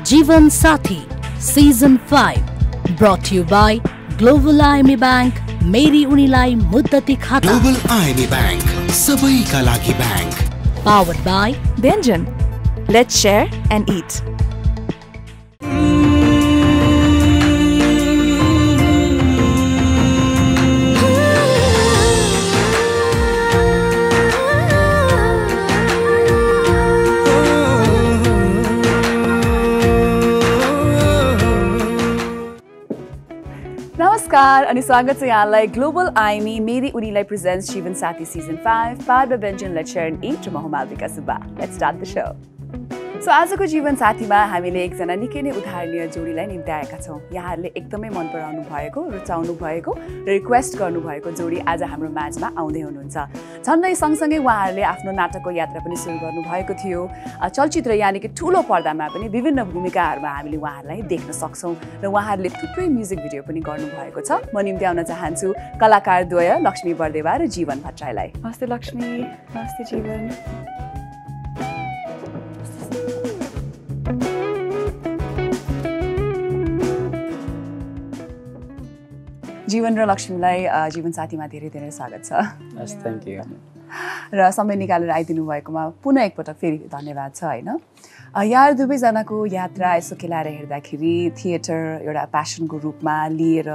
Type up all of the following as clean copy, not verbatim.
Jeevan Sathi Season 5 brought to you by Global IME Bank. मेरी उनीलाई मुद्दती खाता. Global IME Bank, सबैका लागि bank. Powered by Vyanjan. Let's share and eat. नमस्कार अनि स्वागत छ यहाँलाई ग्लोबल आइमी मेरी उनीलाई presents Jeevan Saathi season 5 part by Vyanjan let's share and eat म Malvika Subba. Let's start the show. So आजको जीवन साथीमा हामीले एकजना निकै नै उदाहरणीय जोडीलाई निम्त्याएका छौँ. यहाँहरूले एकदमै मन पराउनु भएको, रुचाउनु भएको र रिक्वेस्ट गर्नुभएको जोडी आज हाम्रो माझमा आउँदै हुनुहुन्छ. झन्डै सँगसँगै उहाँहरूले आफ्नो नाटकको यात्रा पनि सुरु गर्नुभएको थियो. चलचित्र यानि कि ठुलो पर्दामा पनि विभिन्न भूमिकाहरूमा हामीले उहाँहरूलाई देख्न सक्छौँ र उहाँहरूले थुप्रै म्युजिक भिडियो पनि गर्नुभएको छ. म निम्त्याउन चाहन्छु कलाकारद्वय लक्ष्मी बर्देवा र जीवन भट्टराईलाई. नमस्ते लक्ष्मी. नमस्ते जीवन. जीवन र लक्ष्मीलाई जीवन साथीमा धेरै धेरै स्वागत छ. Thank you. र समय निकालेर आइदिनु भएकोमा पुनः एकपटक फेरि धन्यवाद छ होइन. यहाँ दुवैजनाको यात्रा यसो खेलाएर हेर्दाखेरि थिएटर एउटा प्यासनको रूपमा लिएर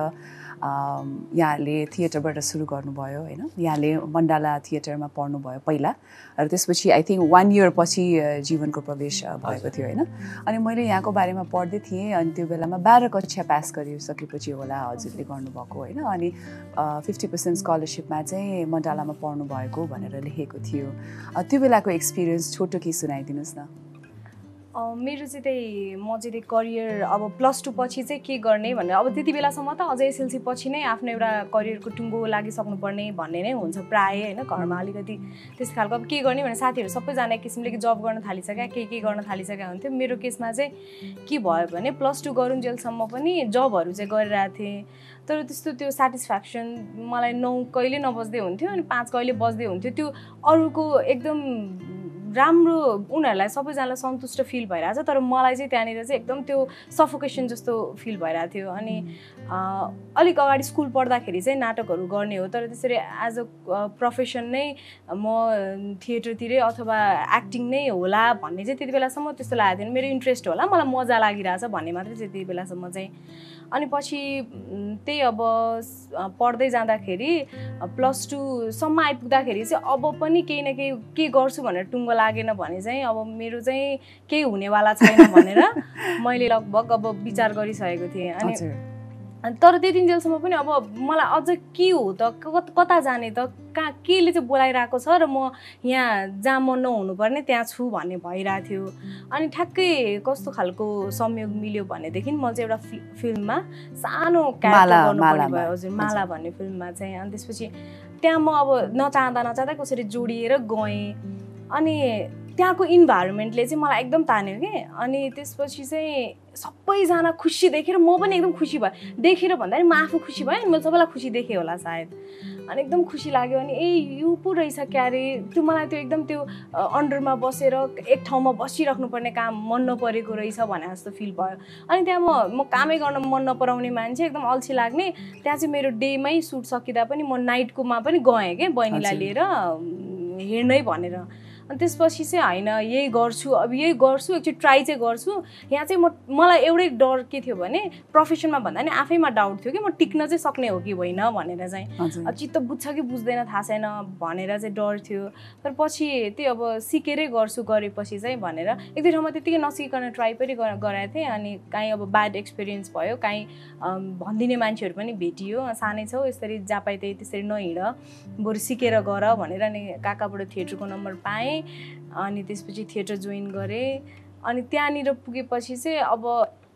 यहाँले थिएटरबाट सुरु गर्नुभयो होइन. यहाँले मण्डाला थिएटरमा पढ्नुभयो पहिला र त्यसपछि आई थिङ्क 1 year पछि जीवनको प्रवेश भएको थियो होइन. अनि मैले यहाँको बारेमा पढ्दै थिएँ अनि त्यो बेलामा 12 कक्षा पास गरिसकेपछि होला हजुरले गर्नुभएको होइन. अनि 50% स्कलरसिपमा चाहिँ मण्डालामा पढ्नु भएको भनेर लेखेको थियो. त्यो बेलाको एक्सपिरियन्स छोटो केही सुनाइदिनुहोस् न. मेरो चाहिँ त्यही म चाहिँ त्यही करियर अब +2 पछि चाहिँ के गर्ने भनेर अब त्यति बेलासम्म त अझै एसएलसी पछि नै आफ्नो एउटा करियरको टुङ्गो लागिसक्नुपर्ने भन्ने नै हुन्छ प्रायः होइन. घरमा अलिकति त्यस्तो खालको अब के गर्ने भने साथीहरू सबैजना एक किसिमले जब गर्न थालिसक्यो के गर्न थालिसकेको हुन्थ्यो. मेरो केसमा चाहिँ के भयो भने +2 गरुन्जेलसम्म पनि जबहरू चाहिँ गरिरहेको थिएँ. तर त्यस्तो त्यो सेटिस्फ्याक्सन मलाई 9 कहिले नबज्दै हुन्थ्यो अनि 5 कहिले बज्दै हुन्थ्यो. त्यो अरूको एकदम राम्रो उनीहरूलाई सबैजनालाई सन्तुष्ट फिल भइरहेको छ तर मलाई चाहिँ त्यहाँनिर चाहिँ एकदम त्यो सफोकेसन जस्तो फिल भइरहेको थियो. अनि अलिक अगाडि स्कुल पढ्दाखेरि चाहिँ नाटकहरू गर्ने हो तर त्यसरी एज अ प्रोफेसन नै म थिएटरतिरै अथवा एक्टिङ नै होला भन्ने चाहिँ त्यति बेलासम्म त्यस्तो लागेको थिएन. मेरो इन्ट्रेस्ट होला मलाई मजा लागिरहेछ भन्ने मात्रै चाहिँ त्यति बेलासम्म चाहिँ. अनि पछि त्यही अब पढ्दै जाँदाखेरि +2 सम्म आइपुग्दाखेरि चाहिँ अब पनि केही न केही के गर्छु भनेर टुङ्गो लागेन भने चाहिँ अब मेरो चाहिँ केही हुनेवाला छैन भनेर मैले लगभग अब विचार गरिसकेको थिएँ. अनि तर त्यति दिनसम्म पनि अब मलाई अझ के हो त कता जाने त कहाँ केले चाहिँ बोलाइरहेको छ र म यहाँ जहाँ म नहुनुपर्ने त्यहाँ छु भन्ने भइरहेको थियो. अनि ठ्याक्कै कस्तो खालको संयोग मिल्यो भनेदेखि म चाहिँ एउटा फिल्ममा सानो क्यारेक्टर गर्नुपर्ने भयो. हजुर माला भन्ने फिल्ममा चाहिँ. अनि त्यसपछि त्यहाँ म अब नचाहँदा कसरी जोडिएर गएँ. अनि त्यहाँको इन्भाइरोमेन्टले चाहिँ मलाई एकदम तान्यो कि. अनि त्यसपछि चाहिँ सबैजना खुसी देखेर म पनि एकदम खुसी भएँ. देखेर भन्दा नि म आफू खुसी भएँ मैले सबैलाई खुसी देखेँ होला सायद. अनि एकदम खुसी लाग्यो. अनि यो पो रहेछ क्यारे त्यो मलाई त्यो एकदम त्यो अन्डरमा बसेर एक ठाउँमा बसिराख्नुपर्ने काम मन नपरेको रहेछ भने जस्तो फिल भयो. अनि त्यहाँ म कामै गर्न मन नपराउने मान्छे एकदम अल्छी लाग्ने. त्यहाँ चाहिँ मेरो डेमै सुट सकिँदा पनि म नाइटकोमा पनि गएँ क्या बहिनीलाई लिएर हेर्नै भनेर. अनि त्यसपछि चाहिँ होइन यही गर्छु अब यही गर्छु एकचोटि ट्राई चाहिँ गर्छु. यहाँ चाहिँ मलाई एउटै डर के थियो भने प्रोफेसनमा भन्दा नि आफैमा डाउट थियो कि म टिक्न चाहिँ सक्ने हो कि होइन भनेर चाहिँ. चित्त बुझ्छ कि बुझ्दैन थाहा छैन भनेर चाहिँ डर थियो. तर पछि त्यही अब सिकेरै गर्छु गरेपछि चाहिँ भनेर एक दुई ठाउँमा त्यतिकै नसिकिकन ट्राई पनि गराएको थिएँ. अनि काहीँ अब ब्याड एक्सपिरियन्स भयो काहीँ भनिदिने मान्छेहरू पनि भेटियो सानै छौ यसरी जहाँ पाइ त्यही त्यसरी नहिँड बरु सिकेर गर भनेर. अनि काकाबाट थिएटरको नम्बर पाएँ. अनि त्यसपछि थिएटर जोइन गरेँ. अनि त्यहाँनिर पुगेपछि चाहिँ अब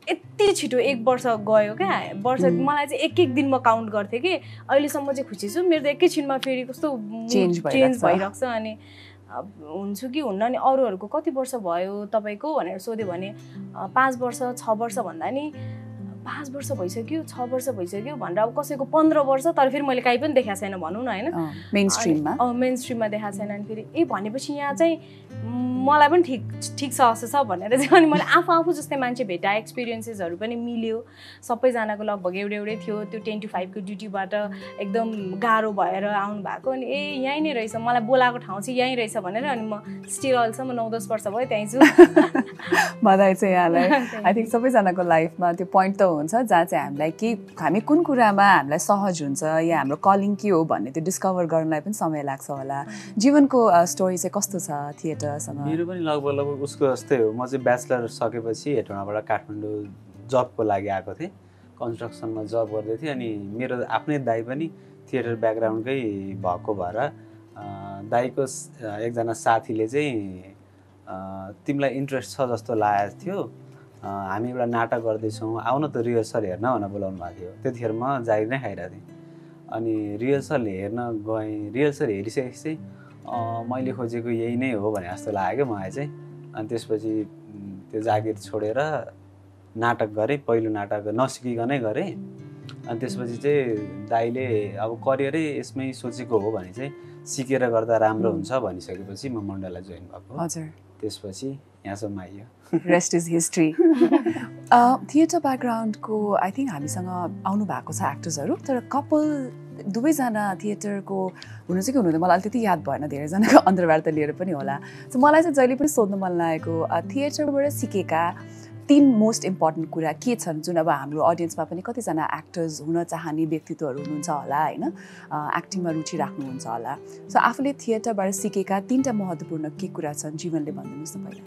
यति छिटो 1 वर्ष गयो क्या. वर्ष मलाई चाहिँ एक दिन म काउन्ट गर्थेँ कि अहिलेसम्म चाहिँ खुसी छु. मेरो त एकैछिनमा फेरि कस्तो चेन्ज भइरहेको छ. अनि हुन्छु कि हुन्न. अनि अरूहरूको कति वर्ष भयो तपाईँको भनेर सोध्यो भने 5 वर्ष 6 वर्ष भन्दा नि 5 वर्ष भइसक्यो 6 वर्ष भइसक्यो भनेर अब कसैको 15 वर्ष तर फेरि मैले काहीँ पनि देखाएको छैन भनौँ न होइन. मेन स्ट्रिममा देखाएको छैन. अनि फेरि भनेपछि यहाँ चाहिँ मलाई पनि ठिक छ जस्तो छ भनेर चाहिँ अनि मैले आफू जस्तै मान्छे भेटाएँ एक्सपिरियन्सेसहरू पनि मिल्यो सबैजनाको लगभग एउटै थियो त्यो 10 to 5 को ड्युटीबाट एकदम गाह्रो भएर आउनु भएको अनि यहीँ नै रहेछ मलाई बोलाएको ठाउँ चाहिँ यहीँ रहेछ भनेर अनि म स्टिल अहिलेसम्म 9-10 वर्ष भयो त्यहीँ छु बधाई छ यहाँलाई आई थिङ्क सबैजनाको लाइफमा त्यो पोइन्ट त हुन्छ जहाँ चाहिँ हामीलाई हामी कुन कुरामा हामीलाई सहज हुन्छ या हाम्रो कलिङ के हो भन्ने त्यो डिस्कभर गर्नलाई पनि समय लाग्छ होला जीवनको स्टोरी चाहिँ कस्तो छ थिएटरसँग मेरो पनि लगभग उसको जस्तै हो म चाहिँ ब्याचलर सकेपछि हेटौँडाबाट काठमाडौँ जबको लागि आएको थिएँ कन्स्ट्रक्सनमा जब गर्दै थिएँ अनि मेरो आफ्नै दाइ पनि थिएटर ब्याकग्राउन्डकै भएको भएर दाइको एकजना साथीले चाहिँ तिमीलाई इन्ट्रेस्ट छ जस्तो लागेको थियो हामी एउटा नाटक गर्दैछौँ आउन त रिहर्सल हेर्न भनेर बोलाउनु भएको थियो त्यतिखेर म जागिर नै खाइरहेको थिएँ अनि रिहर्सल हेर्न गएँ रिहर्सल हेरिसकेपछि चाहिँ मैले खोजेको यही नै हो भने जस्तो लाग्यो क्या मलाई चाहिँ अनि त्यसपछि त्यो जागिर छोडेर नाटक गरेँ पहिलो नाटक नसिकिकनै गरेँ अनि त्यसपछि चाहिँ दाइले अब करियरै यसमै सोचेको हो भने चाहिँ सिकेर गर्दा राम्रो हुन्छ भनिसकेपछि म मण्डला जोइन भएको हजुर त्यसपछि यहाँसम्म आइयो रेस्ट इज हिस्ट्री थिएटर ब्याकग्राउन्डको आई थिङ्क हामीसँग आउनु भएको छ एक्टर्सहरू तर कपाल दुवैजना थिएटरको हुनु चाहिँ के हुनुहुँदैन मलाई त्यति याद भएन धेरैजनाको अन्तर्वार्ता लिएर पनि होला सो मलाई चाहिँ जहिले पनि सोध्नु मन लागेको थिएटरबाट सिकेका 3 मोस्ट इम्पोर्टेन्ट कुरा के छन् जुन अब हाम्रो अडियन्समा पनि कतिजना एक्टर्स हुन चाहने व्यक्तित्वहरू हुनुहुन्छ होला होइन एक्टिङमा रुचि राख्नुहुन्छ होला सो आफूले थिएटरबाट सिकेका 3टा महत्त्वपूर्ण के कुरा छन् जीवनले भनिदिनुहोस् न पहिला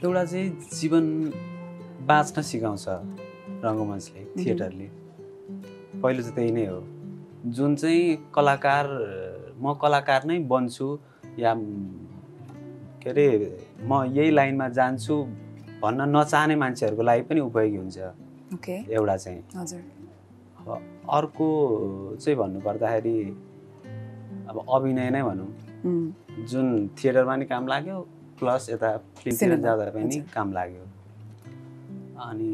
एउटा चाहिँ जीवन बाँच्न सिकाउँछ रङ्गमञ्चले थिएटरले पहिलो चाहिँ त्यही नै हो जुन चाहिँ कलाकार म कलाकार नै बन्छु या के अरे म यही लाइनमा जान्छु भन्न नचाहने मान्छेहरूको लागि पनि उपयोगी हुन्छ एउटा चाहिँ हजुर अब अर्को चाहिँ भन्नुपर्दाखेरि अब अभिनय नै भनौँ जुन थिएटरमा नि काम लाग्यो प्लस यता फिल्मतिर जाँदा पनि काम लाग्यो अनि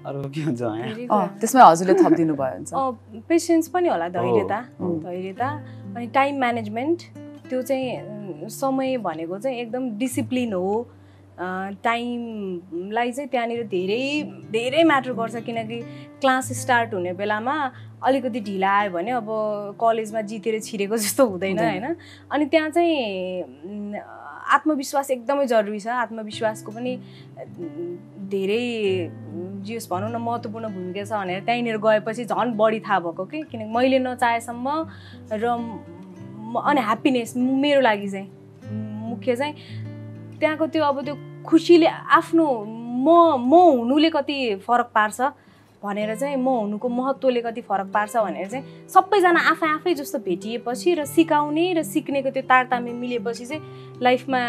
अर्को के हुन्छ त्यसमा हजुरले थपिदिनु भयो हुन्छ पेसेन्स पनि होला धैर्यता अनि टाइम म्यानेजमेन्ट त्यो चाहिँ समय भनेको चाहिँ एकदम डिसिप्लिन हो टाइमलाई चाहिँ त्यहाँनिर धेरै म्याटर गर्छ किनकि क्लास स्टार्ट हुने बेलामा अलिकति ढिला आयो भने अब कलेजमा जितेर छिरेको जस्तो हुँदैन होइन अनि त्यहाँ चाहिँ आत्मविश्वास एकदमै जरुरी छ आत्मविश्वासको पनि धेरै जियोस् भनौँ न महत्त्वपूर्ण भूमिका छ भनेर त्यहीँनिर गएपछि झन् बढी थाहा भएको कि किनकि मैले नचाहेसम्म र अनि ह्याप्पिनेस मेरो लागि चाहिँ मुख्य चाहिँ त्यहाँको त्यो अब त्यो खुसीले आफ्नो म हुनुले कति फरक पार्छ भनेर चाहिँ म हुनुको महत्त्वले कति फरक पार्छ भनेर चाहिँ सबैजना आफै जस्तो भेटिएपछि र सिकाउने र सिक्नेको त्यो तारतामेल मिलेपछि चाहिँ लाइफमा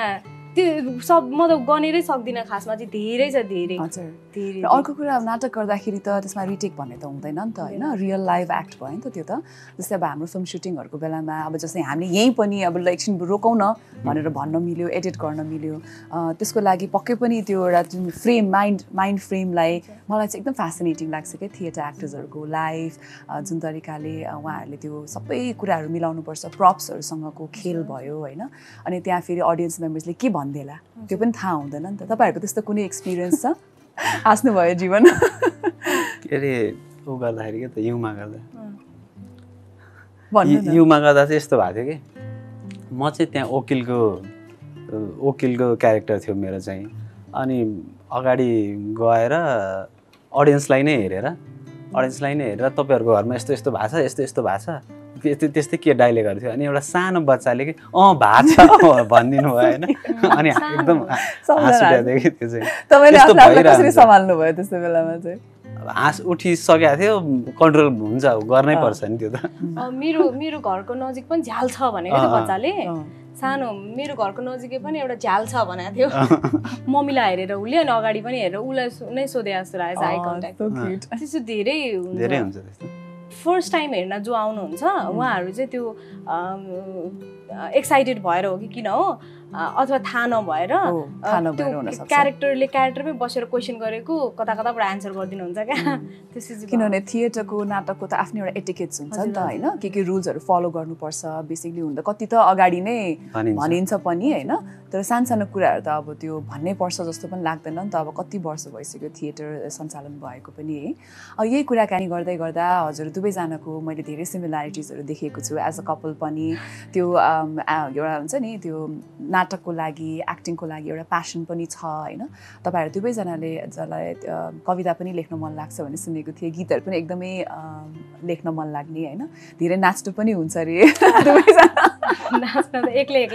त्यो सब म त गनेरै सक्दिनँ खासमा चाहिँ धेरै छ धेरै हजुर अर्को कुरा नाटक गर्दाखेरि त त्यसमा रिटेक भन्ने त हुँदैन नि त होइन रियल लाइभ एक्ट भयो नि त त्यो त जस्तै अब हाम्रो फिल्म सुटिङहरूको बेलामा अब जस्तै हामीले यहीँ पनि अब एकछिन रोकौँ न भनेर भन्न मिल्यो एडिट गर्न मिल्यो त्यसको लागि पक्कै पनि त्यो एउटा जुन फ्रेम माइन्ड फ्रेमलाई मलाई चाहिँ एकदम फेसिनेटिङ लाग्छ क्या थिएटर एक्टर्सहरूको लाइफ जुन तरिकाले उहाँहरूले त्यो सबै कुराहरू मिलाउनुपर्छ प्रप्सहरूसँगको खेल भयो होइन अनि त्यहाँ फेरि अडियन्स मेम्बर्सले के भन्देला त्यो पनि थाहा हुँदैन नि त तपाईँहरूको त्यस्तो कुनै एक्सपिरियन्स छ हाँस्नुभयो जीवन के अरे ऊ गर्दाखेरि के त युमा गर्दा चाहिँ यस्तो भएको थियो कि म चाहिँ त्यहाँ वकिलको क्यारेक्टर थियो मेरो चाहिँ अनि अगाडि गएर अडियन्सलाई नै हेरेर तपाईँहरूको घरमा यस्तो यस्तो भएको छ यस्तो भएको छ त्यस्तै के डाइलेगहरू थियो अनि एउटा सानो बच्चाले कि भएको छ भनिदिनु भयो होइन अनि एकदम हाँस उठाइदियो कि त्यो चाहिँ कसरी सम्हाल्नु भयो त्यस्तो बेलामा चाहिँ हाँस उठिसकेको थियो कन्ट्रोल हुन्छ गर्नै पर्छ नि त्यो त मेरो घरको नजिक पनि झ्याल छ भनेको थियो बच्चाले सानो मेरो घरको नजिकै पनि एउटा झ्याल छ भनेको थियो मम्मीलाई हेरेर उसले अनि अगाडि पनि हेरेर उसलाई नै सोधे जस्तो लागेको छ आई कन्ट्याक्ट त्यस्तो धेरै हुन्छ त्यस्तो फर्स्ट टाइम हेर्न जो आउनुहुन्छ उहाँहरू चाहिँ त्यो एक्साइटेड भएर हो कि किन हो अथवा थाहा नभएर त्यो क्यारेक्टरमै बसेर क्वेसन गरेको कता कताबाट एन्सर गरिदिनुहुन्छ क्या त्यसपछि किनभने थिएटरको नाटकको त आफ्नो एउटा एटिकेट्स हुन्छ नि त होइन के रुल्सहरू फलो गर्नुपर्छ बेसिकली हुँदा कति त अगाडि नै भनिन्छ पनि होइन तर सानो कुराहरू त अब त्यो भन्नै पर्छ जस्तो पनि लाग्दैन नि त अब कति वर्ष भइसक्यो थिएटर सञ्चालन भएको पनि है यही कुराकानी गर्दै गर्दा हजुर दुवैजनाको मैले धेरै सिमिल्यारिटिजहरू देखेको छु एज अ कपल पनि त्यो एउटा हुन्छ नि त्यो नाटकको लागि एक्टिङको लागि एउटा प्यासन पनि छ होइन तपाईँहरू दुवैजनाले जसलाई कविता पनि लेख्न मन लाग्छ भन्ने सुनेको थिएँ गीतहरू पनि एकदमै लेख्न मन लाग्ने होइन धेरै नाच्नु पनि हुन्छ अरे नाच्न त एक्लै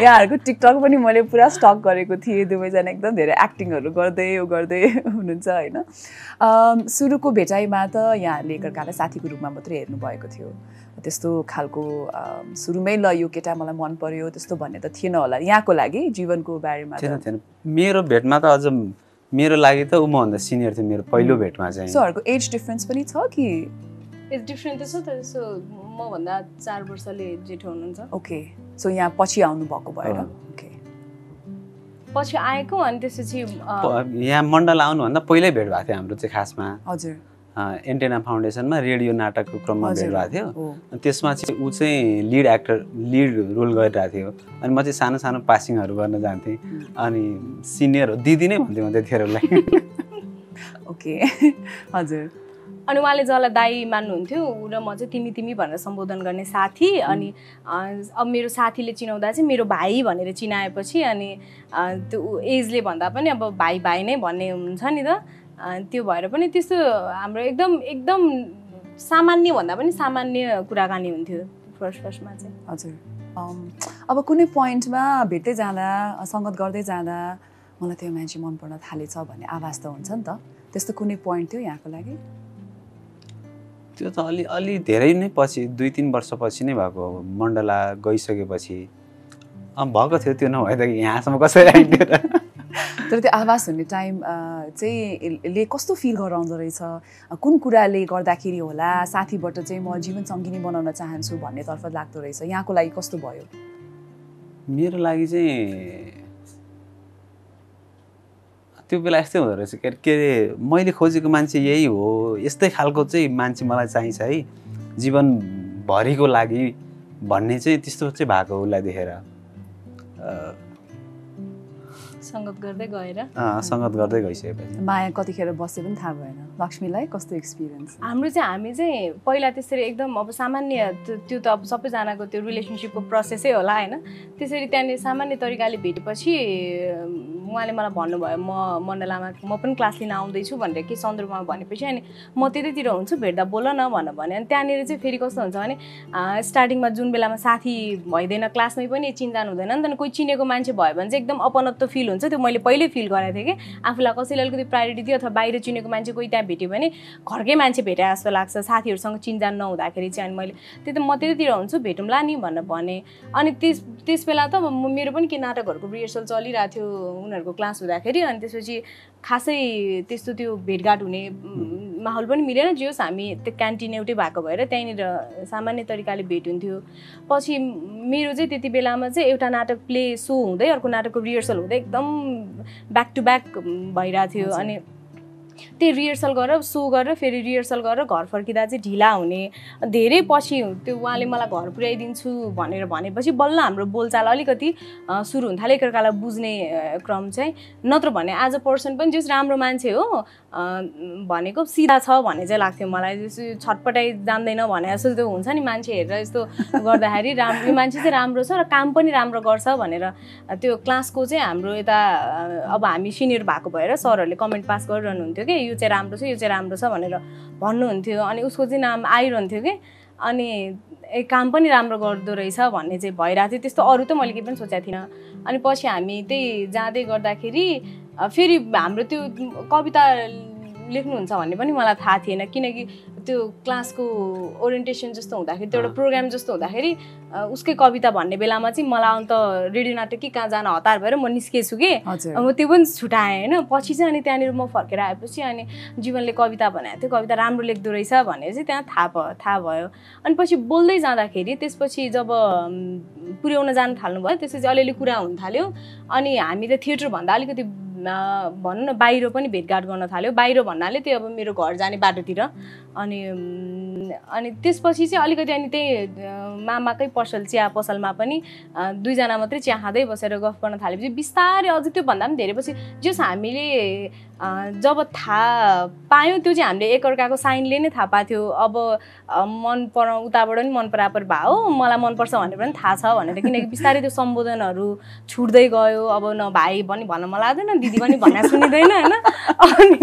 यहाँहरूको टिकटक पनि मैले पुरा स्टक गरेको थिएँ दुवैजना एकदम धेरै एक्टिङहरू गर्दै हुनुहुन्छ होइन सुरुको भेटाइमा त यहाँहरूले एकअर्कालाई साथीको रूपमा मात्रै हेर्नुभएको थियो त्यस्तो खालको सुरुमै ल यो केटा मलाई मन पर्यो त्यस्तो भन्ने त थिएन होला यहाँको लागि जीवनको बारेमा थिएन मेरो भेटमा त अझ मेरो लागि त ऊ मभन्दा सिनियर थियो मेरो पहिलो भेटमा चाहिँ सोहरूको एज डिफरेन्स पनि छ कि एज डिफरेन्स त छ त यसो मभन्दा 4 वर्षले जेठो हुनुहुन्छ ओके सो यहाँ पछि आउनु भएको भएर ओके पछि आएको अनि त्यसपछि यहाँ मण्डल आउनुभन्दा पहिल्यै भेट भएको थियो हाम्रो चाहिँ खासमा हजुर एन्टेना फाउन्डेसनमा रेडियो नाटकको क्रममा भेट भएको थियो त्यसमा चाहिँ ऊ चाहिँ लिड रोल गरिरहेको थियो अनि म चाहिँ सानो पासिङहरू गर्न जान्थेँ अनि सिनियर हो दिदी नै भन्थ्यो म त्यतिखेरलाई ओके हजुर अनि उहाँले जसलाई दाई मान्नुहुन्थ्यो ऊ र म चाहिँ तिमी भनेर सम्बोधन गर्ने साथी अनि अब मेरो साथीले चिनाउँदा चाहिँ मेरो भाइ भनेर चिनाएपछि अनि त्यो एजले भन्दा पनि अब भाइ नै भन्ने हुन्छ नि त त्यो भएर पनि त्यस्तो हाम्रो एकदम सामान्य भन्दा पनि सामान्य कुराकानी हुन्थ्यो फर्स्टमा चाहिँ हजुर अब कुनै पोइन्टमा भेट्दै जाँदा सङ्गत गर्दै जाँदा मलाई त्यो मान्छे मन पर्न थालेछ भन्ने आवाज त हुन्छ नि त त्यस्तो कुनै पोइन्ट थियो यहाँको लागि त्यो त अलि धेरै नै पछि 2-3 वर्षपछि नै भएको मण्डला गइसकेपछि भएको थियो त्यो नभए त यहाँसम्म कसरी आइदियो र तर त्यो आवाज हुने टाइम चाहिँ ले कस्तो फिल गराउँदो रहेछ कुन कुराले गर्दाखेरि होला साथीबाट चाहिँ म जीवन सङ्गिनी बनाउन चाहन्छु भन्नेतर्फ लाग्दो रहेछ यहाँको लागि कस्तो भयो मेरो लागि चाहिँ त्यो बेला यस्तै हुँदो रहेछ के अरे मैले खोजेको मान्छे यही हो यस्तै खालको चाहिँ मान्छे मलाई चाहिन्छ है जीवनभरिको लागि भन्ने चाहिँ त्यस्तो चाहिँ भएको उसलाई देखेर सङ्गत गर्दै गइसकेपछि माया कतिखेर बसे पनि थाहा भएन लक्ष्मीलाई कस्तो एक्सपिरियन्स हामी चाहिँ पहिला त्यसरी एकदम अब सामान्य त्यो त अब सबैजनाको त्यो रिलेसनसिपको प्रोसेसै होला होइन त्यसरी त्यहाँनिर सामान्य तरिकाले भेटेपछि उहाँले मलाई भन्नुभयो म मण्डलामा म पनि क्लास लिन आउँदैछु भनेर के सन्दर्भमा भनेपछि अनि म त्यतैतिर हुन्छु भेट्दा बोल न भने अनि त्यहाँनिर चाहिँ फेरि कस्तो हुन्छ भने स्टार्टिङमा जुन बेलामा साथी भइदिएन क्लासमै पनि चिनजान हुँदैन नि त कोही चिनेको मान्छे भयो भने चाहिँ एकदम अपनत्व फिल हुन्छ त्यो मैले पहिल्यै फिल गरेको थिएँ कि आफूलाई कसैले अलिकति प्रायोरिटी दियो अथवा बाहिर चिनेको मान्छे कोही त्यहाँ भेट्यो भने घरकै मान्छे भेटे जस्तो लाग्छ साथीहरूसँग चिनजान नहुँदाखेरि चाहिँ अनि मैले म त्यतैतिर हुन्छु भेटौँला नि भनेर भने अनि त्यस बेला त मेरो पनि के नाटकहरूको रिहर्सल चलिरहेको थियो उनीहरूको क्लास हुँदाखेरि अनि त्यसपछि खासै त्यस्तो त्यो भेटघाट हुने माहौल पनि मिलेन जे होस् हामी त्यो क्यान्टिन एउटै भएको भएर त्यहीँनिर सामान्य तरिकाले भेट हुन्थ्यो पछि मेरो चाहिँ त्यति बेलामा चाहिँ एउटा नाटक प्ले सो हुँदै अर्को नाटकको रिहर्सल हुँदै एकदम ब्याक टु ब्याक भइरहेको थियो अनि त्यही रिहर्सल गरेर सो गरेर फेरि रिहर्सल गरेर घर फर्किँदा चाहिँ ढिला हुने धेरै पछि त्यो उहाँले मलाई घर पुर्याइदिन्छु भनेर भनेपछि बल्ल हाम्रो बोलचाल अलिकति सुरु हुन थाल्यो एकअर्कालाई बुझ्ने क्रम चाहिँ नत्र भने एज अ पर्सन पनि जस राम्रो मान्छे हो भनेको सिधा छ भन्ने चाहिँ लाग्थ्यो मलाई जस्तो छटपटाइ जान्दैन भने जस्तो त्यो हुन्छ नि मान्छे हेरेर यस्तो गर्दाखेरि राम्रो यो मान्छे चाहिँ राम्रो छ र काम पनि राम्रो गर्छ भनेर त्यो क्लासको चाहिँ हाम्रो यता अब हामी सिनियर भएको भएर सरहरूले कमेन्ट पास गरिरहनुहुन्थ्यो कि यो चाहिँ राम्रो छ यो चाहिँ राम्रो छ भनेर भन्नुहुन्थ्यो अनि उसको चाहिँ नाम आइरहन्थ्यो कि अनि काम पनि राम्रो गर्दो रहेछ भन्ने चाहिँ भइरहेको थियो त्यस्तो अरू त मैले केही पनि सोचेको थिइनँ अनि पछि हामी त्यही जाँदै गर्दाखेरि फेरि हाम्रो त्यो कविता लेख्नुहुन्छ भन्ने पनि मलाई थाहा थिएन किनकि त्यो क्लासको ओरिएन्टेसन जस्तो हुँदाखेरि त्यो एउटा प्रोग्राम जस्तो हुँदाखेरि उसकै कविता भन्ने बेलामा चाहिँ मलाई अन्त रेडियो नाटक कि कहाँ जान हतार भएर म निस्केछु कि म त्यो पनि छुटाएँ होइन पछि चाहिँ अनि त्यहाँनिर म फर्केर आएपछि अनि जीवनले कविता भनेको थियो कविता राम्रो लेख्दो रहेछ भनेर चाहिँ त्यहाँ थाहा भयो अनि पछि बोल्दै जाँदाखेरि त्यसपछि जब पुर्याउन जान थाल्नुभयो त्यसपछि अलिअलि कुरा हुन थाल्यो अनि हामी त थिएटरभन्दा अलिकति भनौँ न बाहिर पनि भेटघाट गर्न थाल्यो बाहिर भन्नाले त्यो अब मेरो घर जाने बाटोतिर अनि त्यसपछि चाहिँ अलिकति अनि त्यही मामाकै पसल चिया पसलमा पनि दुईजना मात्रै चिया खाँदै बसेर गफ गर्न थालेपछि बिस्तारै अझै त्योभन्दा पनि धेरै पछि जस हामीले जब थाहा पायौँ त्यो चाहिँ हामीले एकअर्काको साइनले नै थाहा पाएको थियो अब मन पराउ उताबाट पनि मन परापर भयो मलाई मनपर्छ भनेर पनि थाहा छ भनेर किनकि बिस्तारै त्यो सम्बोधनहरू छुट्दै गयो अब न भाइ पनि भन्न मन लाग्दैन दिदी पनि भन्न सुनिँदैन होइन अनि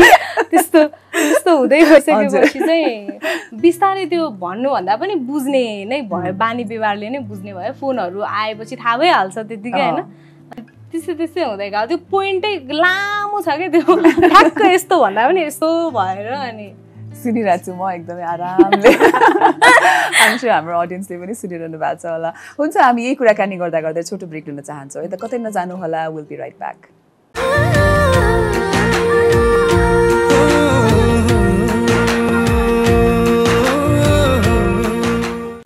त्यस्तो हुँदै गइसकेपछि चाहिँ बिस्तारै त्यो भन्नुभन्दा पनि बुझ्ने नै भयो बानी व्यवहारले नै बुझ्ने भयो फोनहरू आएपछि थाहा भइहाल्छ त्यतिकै होइन त्यस्तै हुँदै गयो त्यो पोइन्टै लामो छ क्या त्यो ठ्याक्क यस्तो भन्दा पनि यस्तो भएर अनि सुनिरहेको छु म एकदमै आरामले हामी हाम्रो अडियन्सले पनि सुनिरहनु भएको छ होला हुन्छ हामी यही कुराकानी गर्दा गर्दै छोटो ब्रेक लिन चाहन्छौँ यता कतै नजानु होला विल बी राइट ब्याक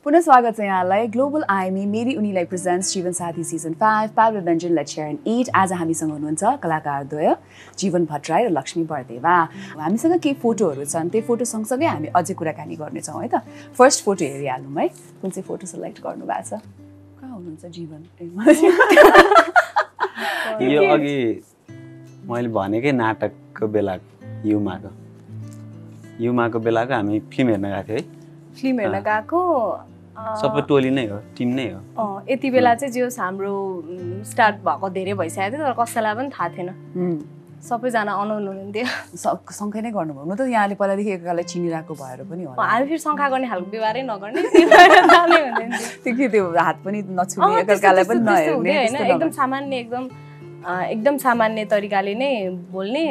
पुनः स्वागत छ यहाँलाई ग्लोबल आइएमई मेरी उनीलाई प्रेजेन्ट्स जीवन साथी सिजन 5 पार्वल व्यञ्जन लेट्स शेयर एन्ड ईट आज हामीसँग हुनुहुन्छ कलाकारद्वय जीवन भट्टराई र लक्ष्मी बर्देवा हामीसँग केही फोटोहरू छन् त्यही फोटो सँगसँगै हामी अझै कुराकानी गर्नेछौँ है त फर्स्ट फोटो हेरिहालौँ है कुन चाहिँ फोटो सेलेक्ट गर्नु भएको छ कहाँ हुनुहुन्छ जीवन यो अघि मैले भनेकै नाटकको बेलाको युमाको बेलाको हामी फिल्म हेर्न गएको थियो है फिल्म हेर्न गएको सबै टोली नै हो टिम नै हो यति बेला चाहिँ जो हाम्रो स्टार्ट भएको धेरै भइसकेको थियो तर कसैलाई पनि थाहा थिएन सबैजना अनौन हुनुहुन्थ्यो सँगै नै गर्नुभयो हुनु त यहाँले पहिलादेखि एकअर्कालाई चिनिरहेको भएर पनि होला हामी फेरि शङ्का गर्ने खालको व्यवहारै नगर्ने त्यो हात पनि नछुने एकअर्कालाई पनि नहेर्ने होइन एकदम सामान्य तरिकाले नै बोल्ने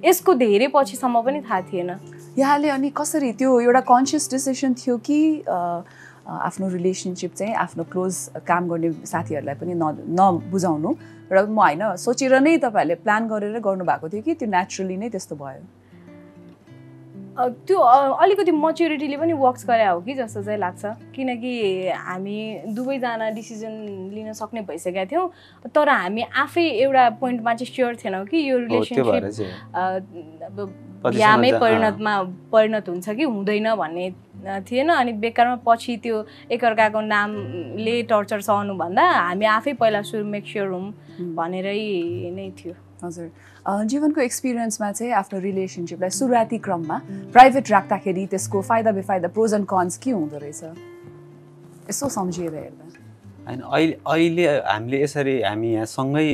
यसको धेरै पछिसम्म पनि थाहा थिएन यहाँले अनि कसरी त्यो एउटा कन्सियस डिसिसन थियो कि आफ्नो रिलेसनसिप चाहिँ आफ्नो क्लोज काम गर्ने साथीहरूलाई पनि नबुझाउनु र म होइन सोचेर नै तपाईँहरूले प्लान गरेर गर्नुभएको थियो कि त्यो नेचुरली नै त्यस्तो भयो त्यो अलिकति मच्युरिटीले पनि वर्क्स गरे हो कि जस्तो चाहिँ लाग्छ किनकि हामी दुवैजना डिसिजन लिन सक्ने भइसकेका थियौँ तर हामी आफै एउटा पोइन्टमा चाहिँ स्योर थिएनौँ कि यो रिलेसनसिप बिहामै परिणत हुन्छ कि हुँदैन भन्ने थिएन अनि बेकारमा पछि त्यो एकअर्काको नामले टर्चर सहनुभन्दा हामी आफै पहिला मेक स्योर हौँ भनेरै नै थियो हजुर जीवनको एक्सपिरियन्समा चाहिँ आफ्नो रिलेसनसिपलाई सुरुवाती क्रममा प्राइभेट राख्दाखेरि त्यसको फाइदा बेफाइदा प्रोज एन्ड कन्स के हुँदो रहेछ यसो सम्झिएर हेर्दा होइन अहिले हामीले यसरी हामी यहाँ सँगै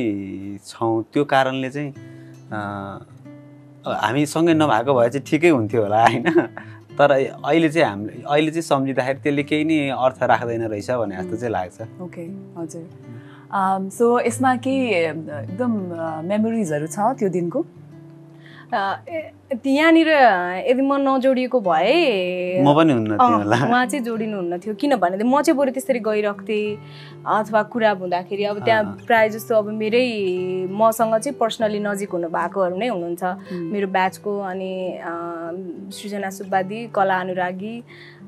छौँ त्यो कारणले चाहिँ हामी सँगै नभएको भए चाहिँ ठिकै हुन्थ्यो होला होइन तर अहिले चाहिँ सम्झिँदाखेरि त्यसले केही नै अर्थ राख्दैन रहेछ भने जस्तो चाहिँ लाग्छ ओके हजुर सो यसमा के एकदम मेमोरिजहरू छ त्यो दिनको यहाँनिर यदि म नजोडिएको भए म पनि हुन्न थियो होला उहाँ चाहिँ जोडिनु हुन्न थियो किनभने म चाहिँ बरु त्यसरी गइरहेको थिएँ अथवा कुरा हुँदाखेरि अब त्यहाँ प्रायः जस्तो अब मेरै मसँग चाहिँ पर्सनली नजिक हुनु भएकोहरू नै हुनुहुन्छ मेरो ब्याचको अनि सृजना सुब्बादी कला अनुरागी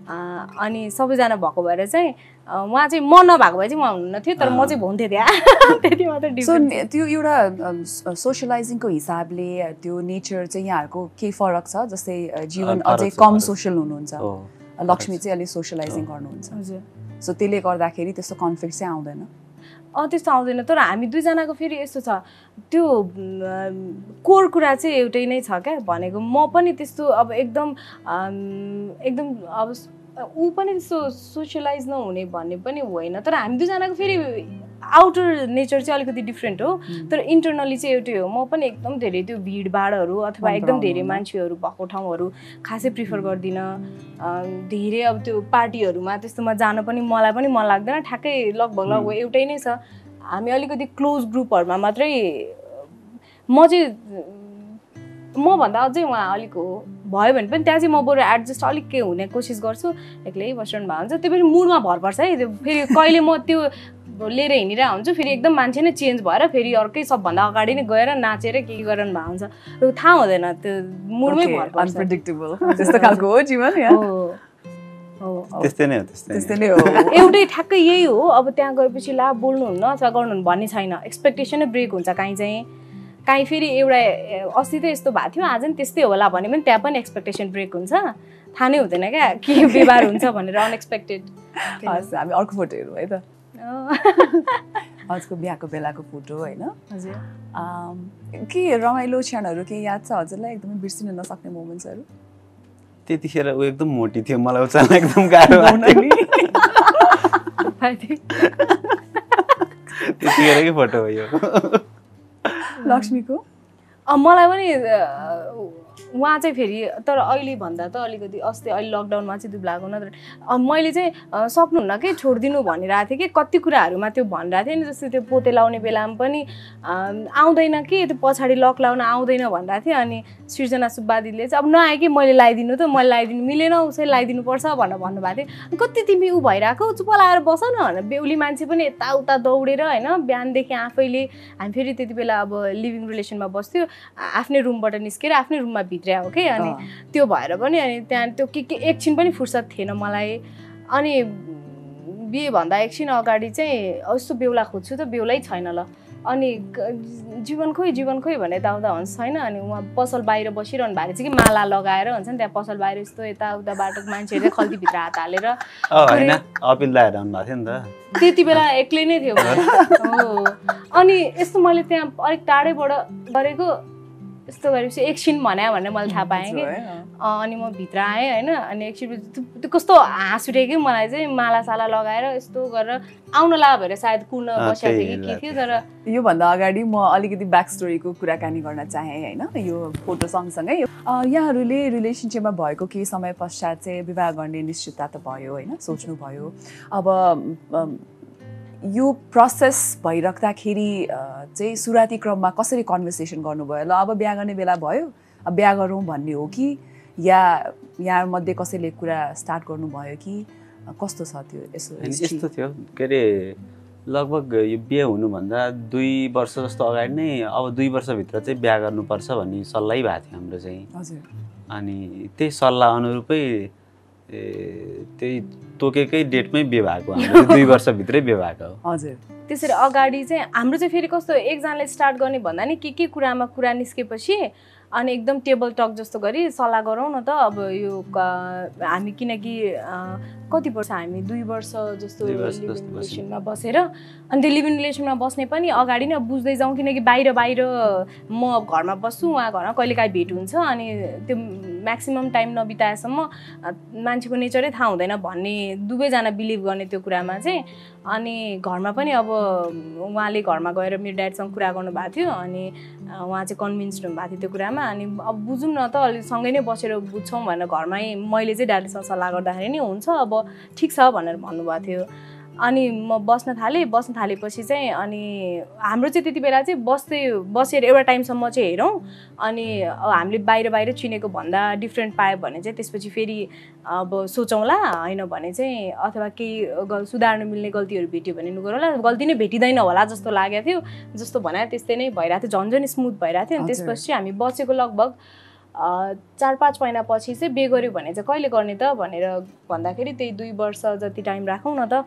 अनि सबैजना भएको भएर चाहिँ उहाँ चाहिँ म नभएको भए चाहिँ उहाँ हुनुहुन्न थियो तर म चाहिँ हुन्थेँ त्यहाँ त्यति मात्रै डिफरेन्स त्यो एउटा सोसियलाइजिङको हिसाबले त्यो नेचर चाहिँ यहाँहरूको केही फरक छ जस्तै जीवन अझै कम सोसल हुनुहुन्छ लक्ष्मी चाहिँ अलिक सोसियलाइजिङ गर्नुहुन्छ सो त्यसले गर्दाखेरि त्यस्तो कन्फ्लिक्ट चाहिँ आउँदैन त्यस्तो आउँदैन तर हामी दुईजनाको फेरि यस्तो छ त्यो कोर कुरा चाहिँ एउटै नै छ क्या भनेको म पनि त्यस्तो अब एकदम अब ऊ पनि त्यस्तो सोसियलाइज नहुने भन्ने पनि होइन तर हामी दुईजनाको फेरि आउटर नेचर चाहिँ अलिकति डिफ्रेन्ट हो तर इन्टरनली चाहिँ एउटै हो म पनि एकदम धेरै त्यो भिडभाडहरू अथवा एकदम धेरै मान्छेहरू भएको ठाउँहरू खासै प्रिफर गर्दिनँ धेरै अब त्यो पार्टीहरूमा त्यस्तोमा जान पनि मलाई पनि मन लाग्दैन ठ्याक्कै लगभग एउटै नै छ हामी अलिकति क्लोज ग्रुपहरूमा मात्रै म चाहिँ मभन्दा अझै उहाँ अलिक भयो भने पनि त्यहाँ चाहिँ म बरु एडजस्ट अलिक के हुने कोसिस गर्छु एक्लै बसिरहनु भएको हुन्छ त्यो पनि मुडमा भर पर्छ है फेरि कहिले म त्यो लिएर हिँडिरहेको हुन्छु फेरि एकदम मान्छे नै चेन्ज भएर फेरि अर्कै सबभन्दा अगाडि नै गएर नाचेर के गरिरहनु भएको हुन्छ त्यो थाहा हुँदैन त्यो मुडमै भर पर्छ अनप्रेडिक्टेबल त्यस्तो खालको हो जीवन त्यस्तै नै हो एउटै ठ्याक्कै यही हो अब त्यहाँ गएपछि ला बोल्नुहुन्न अथवा गर्नुहुन्न भन्ने छैन एक्सपेक्टेसनै ब्रेक हुन्छ काहीँ फेरि एउटा अस्ति त यस्तो भएको थियो आज नि त्यस्तै होला भने पनि त्यहाँ पनि एक्सपेक्टेसन ब्रेक हुन्छ थाहा नै हुँदैन क्या के व्यवहार हुन्छ भनेर अनएक्सपेक्टेड हामी अर्को फोटो हेरौँ है त हजुरको बिहाको बेलाको फोटो होइन हजुर के रमाइलो क्षणहरू के याद छ हजुरलाई एकदमै बिर्सिन नसक्ने मोमेन्ट्सहरू त्यतिखेर ऊ एकदम मोटी थियो मलाई उचाल्न एकदम गाह्रो त्यतिखेरकै फोटो हो यो लक्ष्मीको मलाई पनि उहाँ चाहिँ फेरि तर अहिले भन्दा त अलिकति अस्ति अहिले लकडाउनमा चाहिँ दुब्लाएको नत्र मैले चाहिँ सक्नुहुन्न कि छोडिदिनु भनिरहेको थिएँ कि कति कुराहरूमा त्यो भनिरहेको थिएँ नि जस्तै त्यो पोते लाउने बेलामा पनि आउँदैन कि त्यो पछाडि लक लाउन आउँदैन भनिरहेको थिएँ अनि सृजना सुब्बा दिदीले चाहिँ अब नआए कि मैले लगाइदिनु त मैले लगाइदिनु मिलेन उसै लगाइदिनुपर्छ भनेर भन्नुभएको थियो कति तिमी ऊ भइरहेको चुप लगाएर बस न भनेर बेहुली मान्छे पनि यताउता दौडेर होइन बिहानदेखि आफैले हामी फेरि त्यति बेला अब लिभिङ रिलेसनमा बस्थ्यो आफ्नै रुमबाट निस्केर आफ्नै रुममा भित्र्या हो कि अनि त्यो भएर पनि अनि त्यहाँ त्यो के एकछिन पनि फुर्सद थिएन मलाई अनि बिहे भन्दा एकछिन अगाडि चाहिँ यस्तो बेहुला खोज्छु त बेहुलै छैन ल अनि जीवन खोइ भने यताउता हुन्छ छैन अनि उहाँ पसल बाहिर बसिरहनु भएको चाहिँ कि माला लगाएर हुन्छ नि त्यहाँ पसल बाहिर यस्तो यताउता बाटोको मान्छेहरूले खल्तीभित्र हात हालेर त्यति बेला एक्लै नै थियो अनि यस्तो मैले त्यहाँ अलिक टाढैबाट गरेको यस्तो गरेपछि एकछिन भन्यो भने मैले थाहा पाएँ कि अनि म भित्र आएँ होइन अनि एकछिन त्यो कस्तो हाँस उठ्यो कि मलाई चाहिँ मालासाला लगाएर यस्तो गरेर आउन ला भएर सायद कुर्न बसेको थियो कि के थियो तर योभन्दा अगाडि म अलिकति ब्याक स्टोरीको कुराकानी गर्न चाहेँ होइन यो फोटो सँगसँगै यहाँहरूले रिलेसनसिपमा भएको केही समय पश्चात चाहिँ विवाह गर्ने निश्चितता त भयो होइन सोच्नुभयो अब यो प्रोसेस भइराख्दाखेरि चाहिँ सुरुवाती क्रममा कसरी कन्भर्सेसन गर्नुभयो ल अब बिहा गर्ने बेला भयो अब बिहा गरौँ भन्ने हो कि या यहाँमध्ये कसैले कुरा स्टार्ट गर्नुभयो कि कस्तो छ त्यो यस्तो थियो के अरे लगभग यो बिहे हुनुभन्दा 2 वर्ष जस्तो अगाडि नै अब 2 वर्षभित्र चाहिँ बिहा गर्नुपर्छ भन्ने सल्लाह भएको थियो हाम्रो चाहिँ हजुर अनि त्यही सल्लाह अनुरूपै त्यही तोकेकै डेटमै बिहे भएको हाम्रो 2 वर्षभित्रै बिहे भएको हो हजुर त्यसरी अगाडि चाहिँ हाम्रो चाहिँ फेरि कस्तो एकजनाले स्टार्ट गर्ने भन्दा नि के कुरामा कुरा निस्केपछि अनि एकदम टेबल टक जस्तो गरी सल्लाह गरौँ न त अब यो हामी किनकि कति वर्ष हामी 2 वर्ष जस्तो लिभिङ रिलेसनमा बसेर अनि त्यो लिभिङ रिलेसनमा बस्ने पनि अगाडि नै बुझ्दै जाउँ किनकि बाहिर म घरमा बस्छु उहाँ घरमा कहिलेकाहीँ भेट हुन्छ अनि त्यो म्याक्सिमम टाइम नबिताएसम्म मान्छेको नेचरै थाहा हुँदैन भन्ने दुवैजना बिलिभ गर्ने त्यो कुरामा चाहिँ अनि घरमा पनि अब उहाँले घरमा गएर मेरो ड्याडसँग कुरा गर्नुभएको थियो अनि उहाँ चाहिँ कन्भिन्स्ड हुनुभएको थियो त्यो कुरामा अनि अब बुझौँ न त अलि सँगै नै बसेर बुझ्छौँ भनेर घरमै मैले चाहिँ ड्याडीसँग सल्लाह गर्दाखेरि नि हुन्छ अब ठिक छ भनेर भन्नुभएको थियो अनि म बस्न थालेपछि चाहिँ अनि हाम्रो चाहिँ त्यति बेला चाहिँ बसेर एउटा टाइमसम्म चाहिँ हेरौँ अनि हामीले बाहिर चिनेको भन्दा डिफ्रेन्ट पायो भने चाहिँ त्यसपछि फेरि अब सोचौँला होइन भने चाहिँ अथवा केही सुधार्नु मिल्ने गल्तीहरू भेट्यो भने गरौँला गल्ती नै भेटिँदैन होला जस्तो लागेको थियो जस्तो भने त्यस्तै नै भइरहेको थियो झन् स्मुथ भइरहेको थियो अनि त्यसपछि हामी बसेको लगभग 4-5 महिनापछि चाहिँ बिहे गऱ्यो भने चाहिँ कहिले गर्ने त भनेर भन्दाखेरि त्यही 2 वर्ष जति टाइम राखौँ न त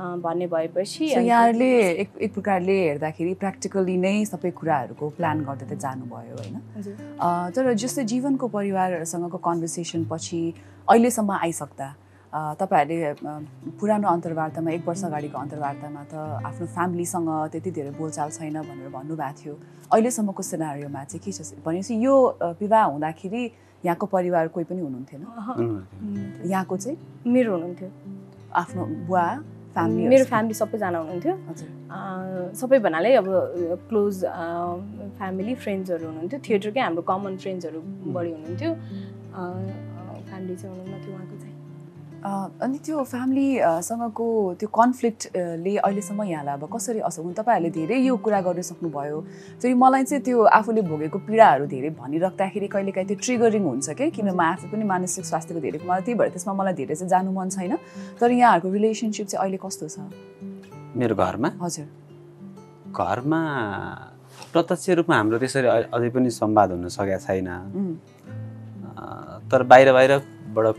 भन्ने भएपछि यहाँहरूले एक प्रकारले हेर्दाखेरि प्र्याक्टिकली नै सबै कुराहरूको प्लान गर्दै त जानुभयो होइन तर जस्तै जीवनको परिवारसँगको कन्भर्सेसन पछि अहिलेसम्म आइसक्दा तपाईँहरूले पुरानो अन्तर्वार्तामा 1 वर्ष अगाडिको अन्तर्वार्तामा त आफ्नो फ्यामिलीसँग त्यति धेरै बोलचाल छैन भनेर भन्नुभएको थियो अहिलेसम्मको सिनारियोमा चाहिँ के छ भनेपछि यो विवाह हुँदाखेरि यहाँको परिवार कोही पनि हुनुहुन्थेन यहाँको चाहिँ मेरो हुनुहुन्थ्यो आफ्नो बुवा मेरो फ्यामिली सबैजना हुनुहुन्थ्यो सबै भन्नाले अब क्लोज फ्यामिली फ्रेन्ड्सहरू हुनुहुन्थ्यो थिएटरकै हाम्रो कमन फ्रेन्ड्सहरू बढी हुनुहुन्थ्यो फ्यामिली चाहिँ हुनुहुन्न थियो उहाँको चाहिँ अनि त्यो फ्यामिलीसँगको त्यो कन्फ्लिक्टले अहिलेसम्म यहाँलाई अब कसरी असर हुन् तपाईँहरूले धेरै यो कुरा गर्न सक्नुभयो फेरि मलाई चाहिँ त्यो आफूले भोगेको पीडाहरू धेरै भनिराख्दाखेरि कहिलेकाहीँ त्यो ट्रिगरिङ हुन्छ क्या किन म आफू पनि मानसिक स्वास्थ्यको धेरै मलाई त्यही भएर त्यसमा मलाई धेरै चाहिँ जानु मन छैन तर यहाँहरूको रिलेसनसिप चाहिँ अहिले कस्तो छ मेरो घरमा हजुर घरमा प्रत्यक्ष रूपमा हाम्रो त्यसरी अझै पनि संवाद हुन सकेको छैन तर बाहिरबाट